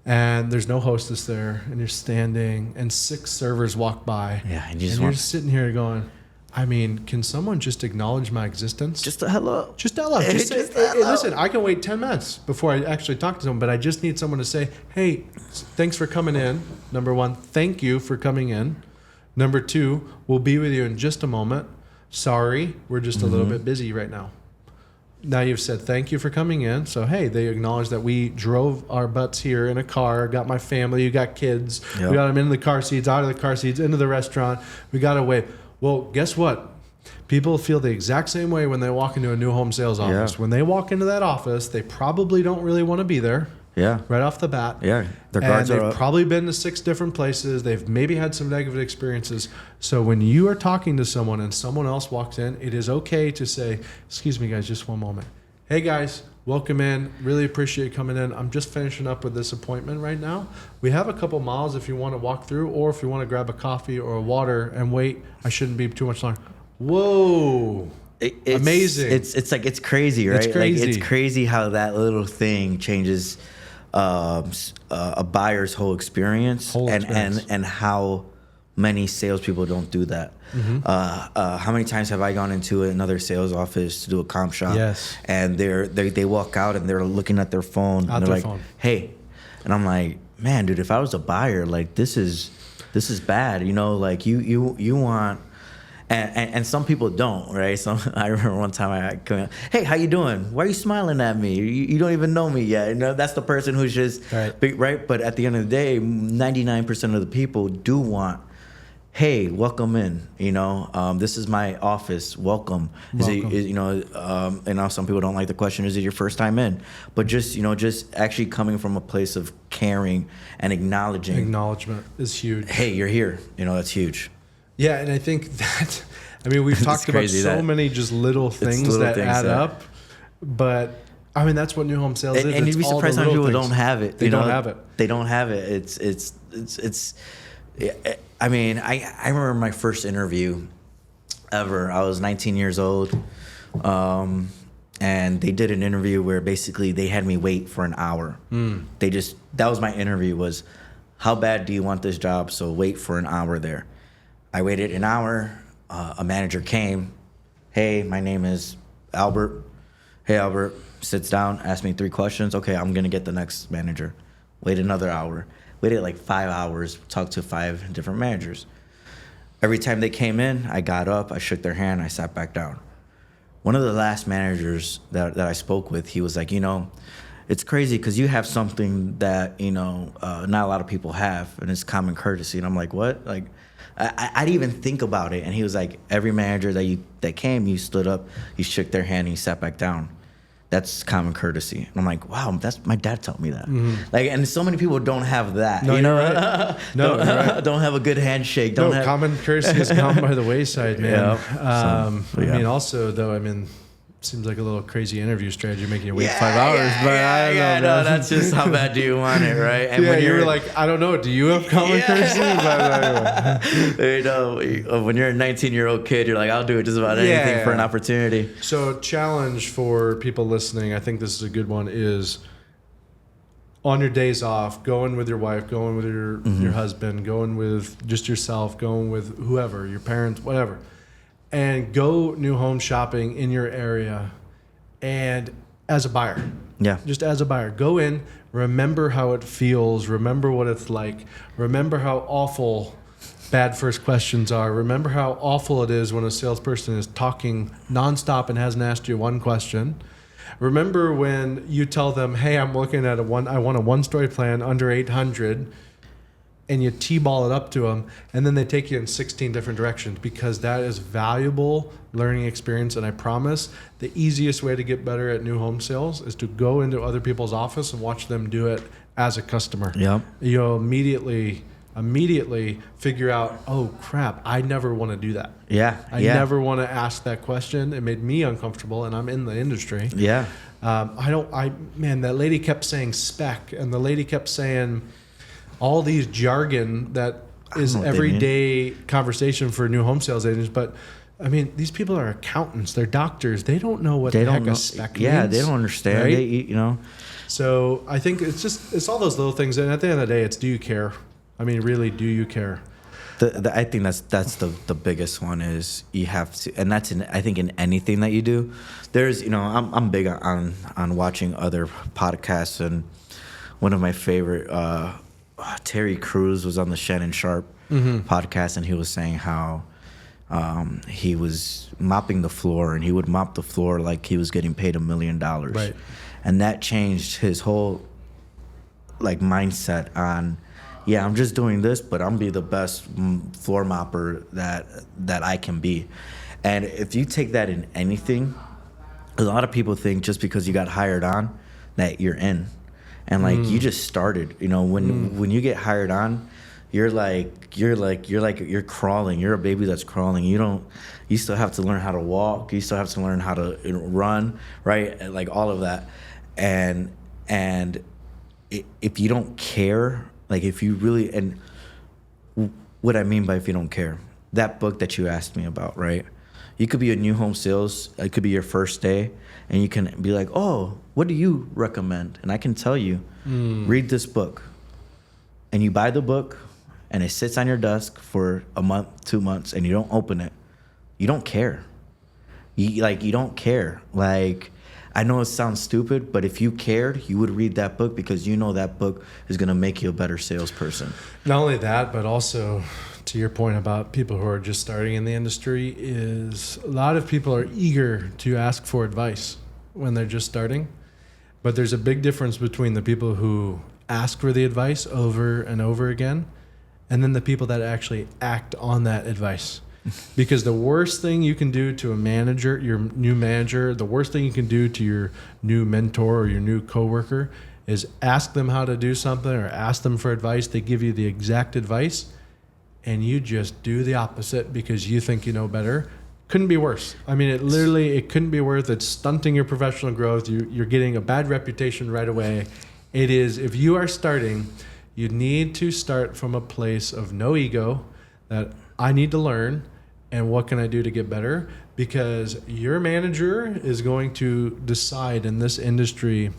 and there's no hostess there, and you're standing, and 6 servers walk by.
Yeah, and
you're just sitting here going, I mean, can someone just acknowledge my existence?
just a hello.
Just hello. Just say, hey, listen, I can wait 10 minutes before I actually talk to someone, but I just need someone to say, hey, thanks for coming in. Number 1, thank you for coming in. Number 2, we'll be with you in just a moment. Sorry, we're just a little bit busy right now. Now you've said thank you for coming in. So, hey, they acknowledge that we drove our butts here in a car, got my family, you got kids.
Yep.
We got them into the car seats, out of the car seats, into the restaurant. We got away. Well, guess what? People feel the exact same way when they walk into a new home sales office.
Yeah.
When they walk into that office, they probably don't really want to be there.
Yeah.
Right off the bat.
Yeah. Their guards
and
are
they've
up.
probably been to 6 different places. They've maybe had some negative experiences. So when you are talking to someone and someone else walks in, it is okay to say, excuse me, guys, just one moment. Hey, guys, welcome in. Really appreciate you coming in. I'm just finishing up with this appointment right now. We have a couple miles if you want to walk through, or if you want to grab a coffee or a water and wait. I shouldn't be too much longer. Whoa.
It's
amazing.
It's like, it's crazy, right?
It's crazy.
Like, it's crazy how that little thing changes a buyer's whole experience, and how many salespeople don't do that. How many times have I gone into another sales office to do a comp shop?
Yes.
And they walk out and they're looking at their phone and they're like, hey, and I'm like, man, dude, if I was a buyer, like this is bad, you know, like you want. And some people don't, right? I remember one time I come in, hey, how you doing? Why are you smiling at me? You don't even know me yet. You know, that's the person who's just right. But at the end of the day, 99% of the people do want, hey, welcome in. You know, this is my office. Welcome. You know, some people don't like the question, is it your first time in? But just actually coming from a place of caring and acknowledging.
Acknowledgement is huge.
Hey, you're here. You know, that's huge.
Yeah, and I think that, I mean, we've talked about so many just little things that add up, but I mean, that's what new home sales is.
And you'd be surprised how many people don't have it.
They don't have it.
They don't have it. It's. I mean, I remember my first interview ever. I was 19 years old, and they did an interview where basically they had me wait for an hour. That was my interview, was, how bad do you want this job? So wait for an hour there. I waited an hour. A manager came. Hey, my name is Albert. Hey, Albert. Sits down, asks me 3 questions. Okay, I'm going to get the next manager. Wait another hour. Waited like 5 hours, talked to 5 different managers. Every time they came in, I got up, I shook their hand, I sat back down. One of the last managers that I spoke with, he was like, you know, it's crazy because you have something that, you know, not a lot of people have, and it's common courtesy. And I'm like, what? Like, I didn't even think about it. And he was like, every manager that came, you stood up, you shook their hand, and you sat back down. That's common courtesy. And I'm like, wow, that's my dad taught me that. Like, and so many people don't have that.
No,
you know,
right. No, you're right.
Don't have a good handshake.
Common courtesy has gone by the wayside, man.
Yeah.
I mean, also though, I mean, seems like a little crazy interview strategy, making you wait 5 hours. But I don't know.
No, that's just how bad do you want it, right? And
when you were like, I don't know, do you have common courtesy?
You know, when you're a 19-year-old kid, you're like, I'll do just about anything for an opportunity.
So, challenge for people listening, I think this is a good one, is on your days off, going with your wife, going with your husband, going with just yourself, going with whoever, your parents, whatever. And go new home shopping in your area, and as a buyer.
Yeah.
Just as a buyer. Go in, remember how it feels, remember what it's like, remember how awful bad first questions are, remember how awful it is when a salesperson is talking nonstop and hasn't asked you one question. Remember when you tell them, hey, I'm looking at I want a 1-story plan under 800, and you T-ball it up to them, and then they take you in 16 different directions, because that is valuable learning experience. And I promise the easiest way to get better at new home sales is to go into other people's office and watch them do it as a customer.
Yep.
You'll immediately figure out, oh crap, I never want to do that. I never want to ask that question. It made me uncomfortable, and I'm in the industry. That lady kept saying spec, and the lady kept saying all these jargon that is everyday conversation for new home sales agents. But I mean, these people are accountants, they're doctors. They don't know what the heck a spec means.
Yeah, they don't understand. Right?
So I think it's all those little things. And at the end of the day, it's, do you care? I mean, really, do you care?
I think that's the biggest one, is you have to, and that's I think in anything that you do. There's, I'm big on watching other podcasts, and one of my favorite, Terry Crews was on the Shannon Sharp podcast, and he was saying how he was mopping the floor, and he would mop the floor like he was getting paid $1 million,
right? And
that changed his whole mindset on. Yeah, I'm just doing this, but I'm be the best floor mopper that I can be. And if you take that in anything, a lot of people think just because you got hired on that you're in, and you just started. When you get hired on, you're crawling. You're a baby that's crawling. You still have to learn how to walk. You still have to learn how to run, right? Like all of that, and if you don't care. If you really, and what I mean by if you don't care, that book that you asked me about, right? You could be a new home sales, it could be your first day, and you can be like, oh, what do you recommend? And I can tell you, read this book. And you buy the book, and it sits on your desk for a month, 2 months, and you don't open it. You don't care. You don't care. I know it sounds stupid, but if you cared, you would read that book, because that book is going to make you a better salesperson.
Not only that, but also to your point about people who are just starting in the industry, is a lot of people are eager to ask for advice when they're just starting. But there's a big difference between the people who ask for the advice over and over again, and then the people that actually act on that advice. Because the worst thing you can do to a manager, your new manager, the worst thing you can do to your new mentor or your new coworker is ask them how to do something or ask them for advice. They give you the exact advice, and you just do the opposite because you think you know better. Couldn't be worse. I mean, it couldn't be worse. It's stunting your professional growth. You're getting a bad reputation right away. It is, if you are starting, you need to start from a place of no ego, that I need to learn, and what can I do to get better? Because your manager is going to decide in this industry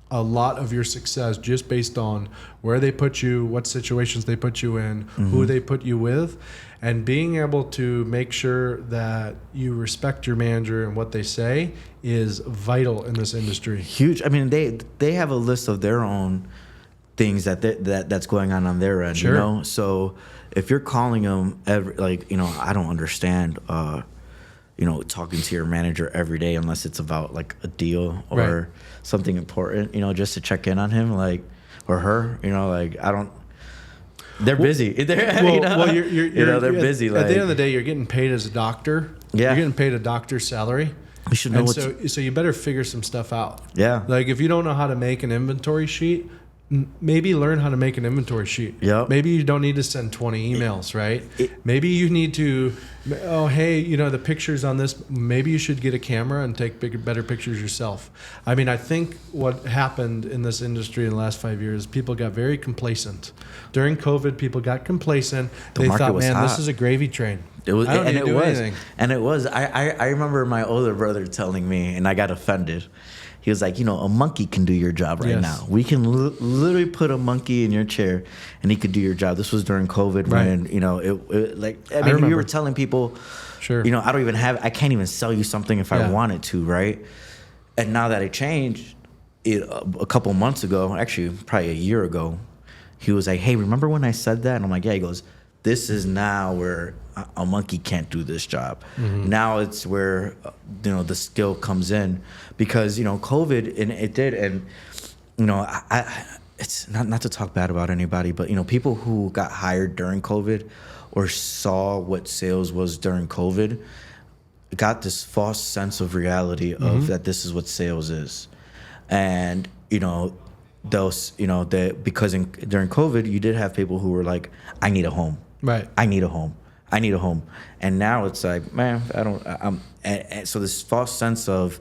a lot of your success just based on where they put you, what situations they put you in, who they put you with, and being able to make sure that you respect your manager and what they say is vital in this industry.
Huge. I mean, they have a list of their own things that's going on their end.
Sure.
So if you're calling them I don't understand talking to your manager every day unless it's about a deal or something important, just to check in on him or her, I don't. They're busy. They're busy.
At the end of the day, you're getting paid as a doctor.
Yeah.
You're getting paid a doctor's salary.
You should know.
So you better figure some stuff out.
Yeah.
If you don't know how to make an inventory sheet, maybe learn how to make an inventory sheet.
Yep.
Maybe you don't need to send 20 emails, right? Maybe you need to, the pictures on this, maybe you should get a camera and take better pictures yourself. I mean, I think what happened in this industry in the last 5 years, people got very complacent. During COVID, people got complacent. They thought, man, this is a gravy train.
It was,
I don't need to do anything.
And it was. I remember my older brother telling me, and I got offended. He was like, a monkey can do your job right now. We can literally put a monkey in your chair, and he could do your job. This was during COVID, when you were telling people,
sure,
I can't even sell you something if I wanted to, right? And now that it changed, a couple months ago, actually probably a year ago, he was like, hey, remember when I said that? And I'm like, yeah. He goes, this is now where a monkey can't do this job. Now it's where the skill comes in, because COVID, and it did, and it's not to talk bad about anybody, but people who got hired during COVID or saw what sales was during COVID got this false sense of reality of that this is what sales is. And because during COVID you did have people who were like, I need a home.
Right.
I need a home. And now it's like, man, and so this false sense of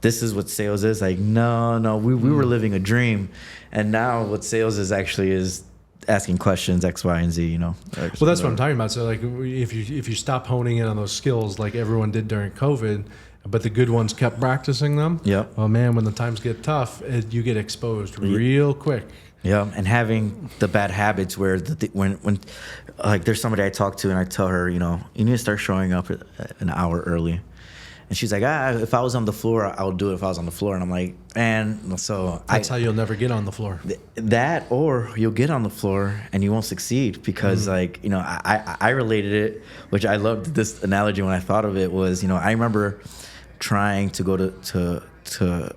this is what sales is, like, no, we were living a dream. And now what sales is actually is asking questions, X, Y, and Z,
Well, that's what I'm talking about. So like if you stop honing in on those skills like everyone did during COVID, but the good ones kept practicing them.
Yep.
Oh man, when the times get tough, you get exposed real quick.
Yeah, and having the bad habits where when like there's somebody I talk to and I tell her, you need to start showing up an hour early. And she's like, if I was on the floor, I would do it if I was on the floor. And I'm like, man, so
that's how you'll never get on the floor.
That, or you'll get on the floor and you won't succeed because I related it, which I loved this analogy when I thought of it was, I remember trying to go to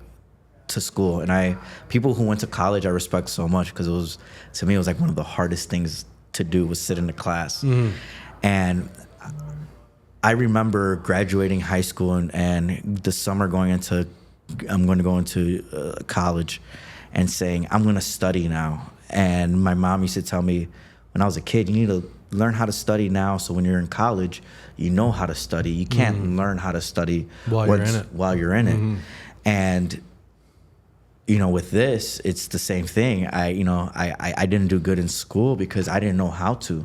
school, and people who went to college I respect so much because to me it was like one of the hardest things to do was sit in the class. And I remember graduating high school and the summer I'm going to go into college and saying, I'm going to study now. And my mom used to tell me when I was a kid, you need to learn how to study now so when you're in college, you know how to study. You can't learn how to study while you're in it. And with this, it's the same thing. I didn't do good in school because I didn't know how to.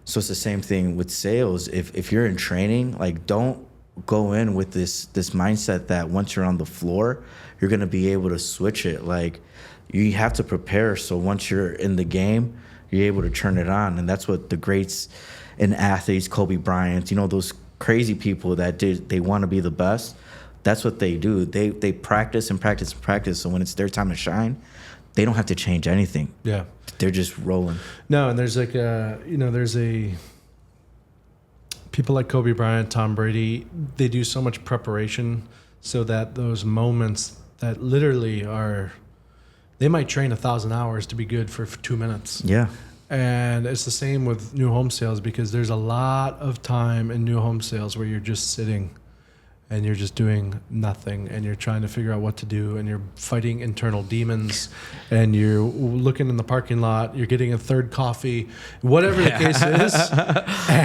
So it's the same thing with sales. If you're in training, like don't go in with this mindset that once you're on the floor, you're gonna be able to switch it. Like you have to prepare so once you're in the game, you're able to turn it on. And that's what the greats and athletes, Kobe Bryant, those crazy people that they want to be the best. That's what they do. They practice and practice and practice. So when it's their time to shine, they don't have to change anything.
Yeah.
They're just rolling.
No, and there's people like Kobe Bryant, Tom Brady, they do so much preparation so that those moments that literally they might train 1,000 hours to be good for 2 minutes.
Yeah.
And it's the same with new home sales because there's a lot of time in new home sales where you're just sitting and you're just doing nothing and you're trying to figure out what to do and you're fighting internal demons and you're looking in the parking lot, you're getting a third coffee, whatever the case is.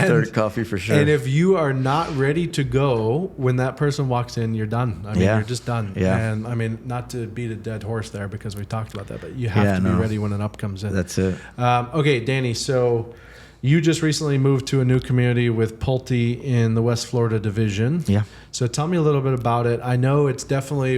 Third coffee for sure.
And if you are not ready to go when that person walks in, you're done. You're just done.
Yeah.
And not to beat a dead horse there because we talked about that, but you have to be ready when an up comes in.
That's it.
Okay, Danny, so you just recently moved to a new community with Pulte in the West Florida division.
Yeah.
So tell me a little bit about it. I know it's definitely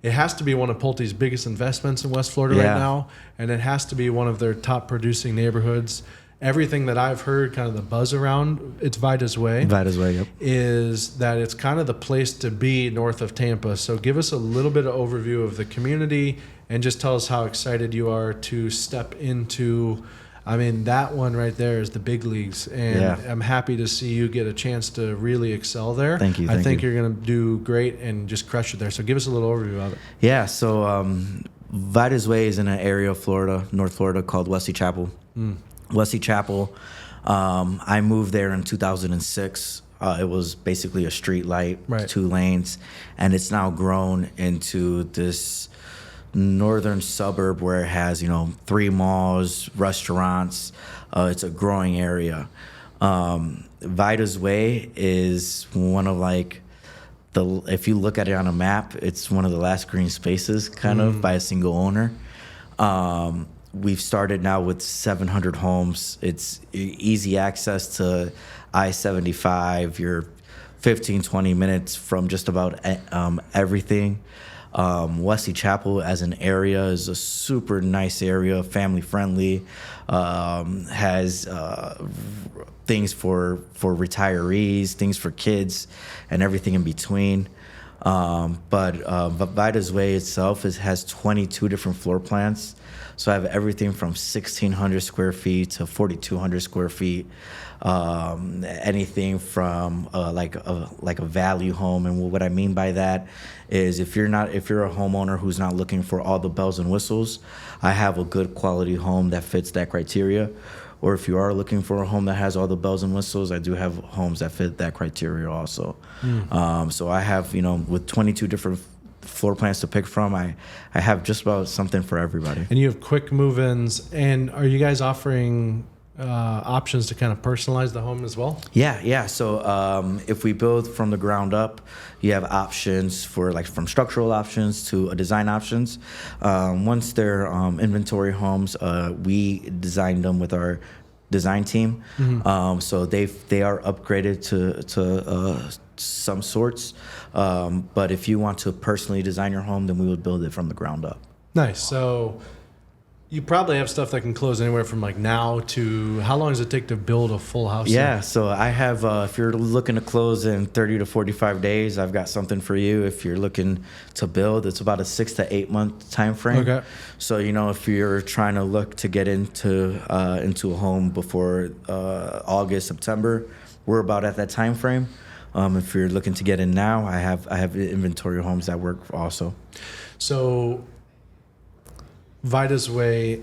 it has to be one of Pulte's biggest investments in West Florida right now, and it has to be one of their top producing neighborhoods. Everything that I've heard, kind of the buzz around, it's Vida's Way.
Vida's Way, yep.
Is that it's kind of the place to be north of Tampa. So give us a little bit of overview of the community and just tell us how excited you are to step into. That one right there is the big leagues, and I'm happy to see you get a chance to really excel there.
Thank you.
I think you're going to do great and just crush it there. So give us a little overview of it.
Yeah, so Vida's Way is in an area of Florida, North Florida, called Wesley Chapel. Wesley Chapel, I moved there in 2006. It was basically a street light, 2 lanes, and it's now grown into this northern suburb where it has 3 malls, restaurants. It's a growing area. Vida's Way is one of if you look at it on a map, it's one of the last green spaces kind of by a single owner. We've started now with 700 homes. It's easy access to I-75. You're 15-20 minutes from just about everything. Wesley Chapel as an area is a super nice area, family friendly, has things for retirees, things for kids, and everything in between. But Vida's Way itself has 22 different floor plans. So I have everything from 1,600 square feet to 4,200 square feet. Anything from like a value home, and what I mean by that is if you're a homeowner who's not looking for all the bells and whistles, I have a good quality home that fits that criteria. Or if you are looking for a home that has all the bells and whistles, I do have homes that fit that criteria also. So I have, with 22 different floor plans to pick from, I have just about something for everybody.
And you have quick move-ins. And are you guys offering options to kind of personalize the home as well?
Yeah. So if we build from the ground up, you have options for from structural options to design options. Once they're inventory homes, we design them with our design team. So they are upgraded to some sorts. But if you want to personally design your home, then we would build it from the ground up.
Nice. So you probably have stuff that can close anywhere from now to how long does it take to build a full house?
Yeah, so I have, if you're looking to close in 30 to 45 days, I've got something for you. If you're looking to build, it's about a 6 to 8 month time frame.
Okay.
So, if you're trying to look to get into a home before August, September, we're about at that time frame. If you're looking to get in now, I have inventory homes that work also.
So Vida's Way,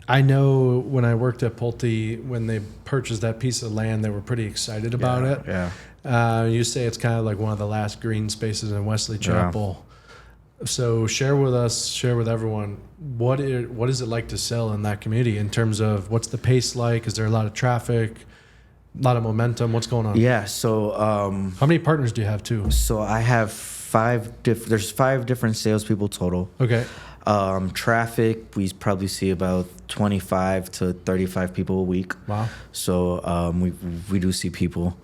I know when I worked at Pulte, when they purchased that piece of land, they were pretty excited about it.
Yeah.
You say it's kind of like one of the last green spaces in Wesley Chapel. Yeah. So share with everyone, what is it like to sell in that community in terms of what's the pace like? Is there a lot of traffic, a lot of momentum? What's going on?
Yeah, so...
how many partners do you have too?
So I have there's 5 different salespeople total.
Okay.
Traffic, we probably see about 25 to 35 people a week.
Wow.
So we do see people.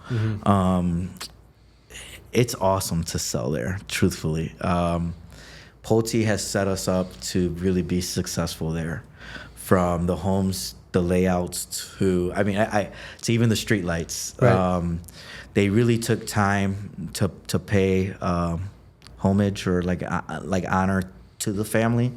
It's awesome to sell there, truthfully. Pulte has set us up to really be successful there, from the homes, the layouts to to even the street lights.
Right.
They really took time to pay homage or honor to the family.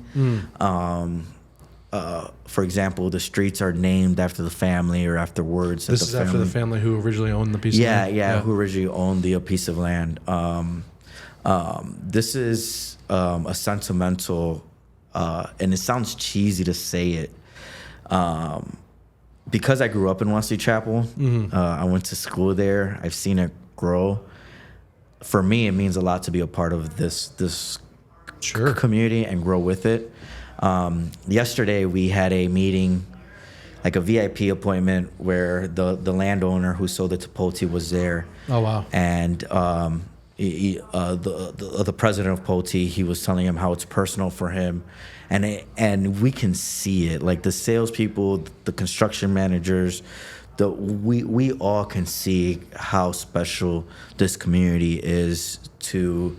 For example, the streets are named after the family or after words.
This is after the family who originally owned the piece of land?
Yeah, who originally owned the piece of land. This is a sentimental, and it sounds cheesy to say it, because I grew up in Wesley Chapel. I went to school there. I've seen it grow. For me, it means a lot to be a part of this
Sure.
community and grow with it. Yesterday we had a meeting, like a VIP appointment, where the landowner who sold it to Pulte was there.
Oh wow!
And the president of Pulte, he was telling him how it's personal for him, and we can see it. Like the salespeople, the construction managers, we all can see how special this community is to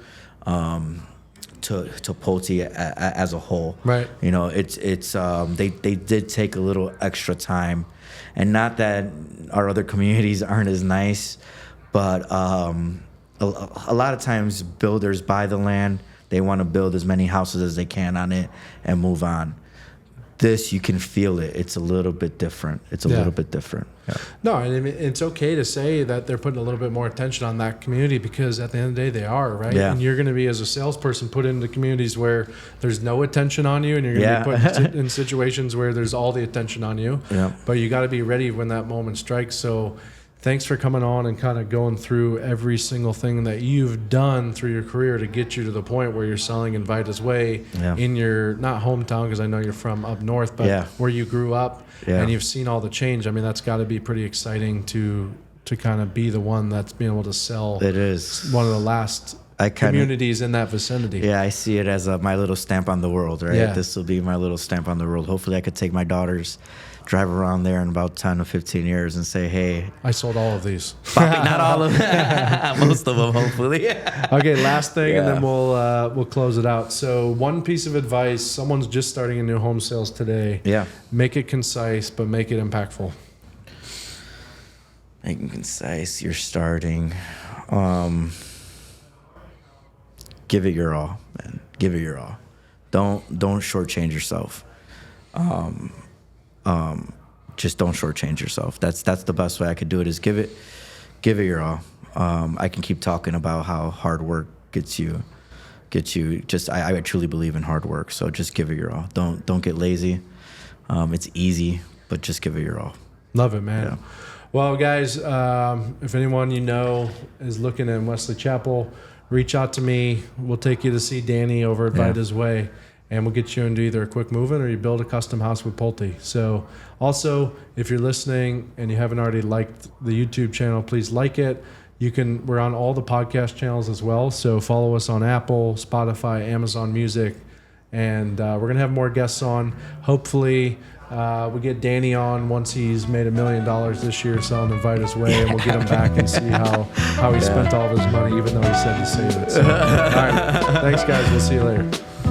Pulte as a whole.
Right.
It's they did take a little extra time, and not that our other communities aren't as nice, but a lot of times builders buy the land, they want to build as many houses as they can on it and move on. This, you can feel it. It's a little bit different. Yeah.
No, and it's okay to say that they're putting a little bit more attention on that community, because at the end of the day, they are, right?
Yeah.
And you're going to be, as a salesperson, put into communities where there's no attention on you, and you're going to be put in situations where there's all the attention on you.
Yeah.
But you got to be ready when that moment strikes. So thanks for coming on and kind of going through every single thing that you've done through your career to get you to the point where you're selling in Vida's Way in your, not hometown, because I know you're from up north, but where you grew up, and you've seen all the change. That's got to be pretty exciting to kind of be the one that's being able to sell.
It is
one of the last communities in that vicinity.
Yeah, I see it as my little stamp on the world, right? Yeah. This will be my little stamp on the world. Hopefully I could take my daughters, drive around there in about 10 to 15 years and say, hey,
I sold all of these.
Not all of them. Most of them, hopefully.
Okay, last thing, and then we'll close it out. So one piece of advice, someone's just starting a new home sales today.
Yeah.
Make it concise, but make it impactful.
Make it concise. You're starting. give it your all, man. Give it your all. Don't shortchange yourself. Just don't shortchange yourself. That's the best way I could do it, is give it your all. I can keep talking about how hard work gets you. Just I truly believe in hard work. So just give it your all. Don't get lazy. It's easy, but just give it your all.
Love it, man.
Yeah.
Well, guys, if anyone is looking in Wesley Chapel, reach out to me. We'll take you to see Danny over at Vida's Way, and we'll get you into either a quick move-in or you build a custom house with Pulte. So also, if you're listening and you haven't already liked the YouTube channel, please like it. We're on all the podcast channels as well. So follow us on Apple, Spotify, Amazon Music, and we're going to have more guests on. Hopefully, we get Danny on once he's made $1 million this year selling Vida's Way, and we'll get him back and see how he spent all of his money, even though he said to save it. So, all right. Thanks, guys. We'll see you later.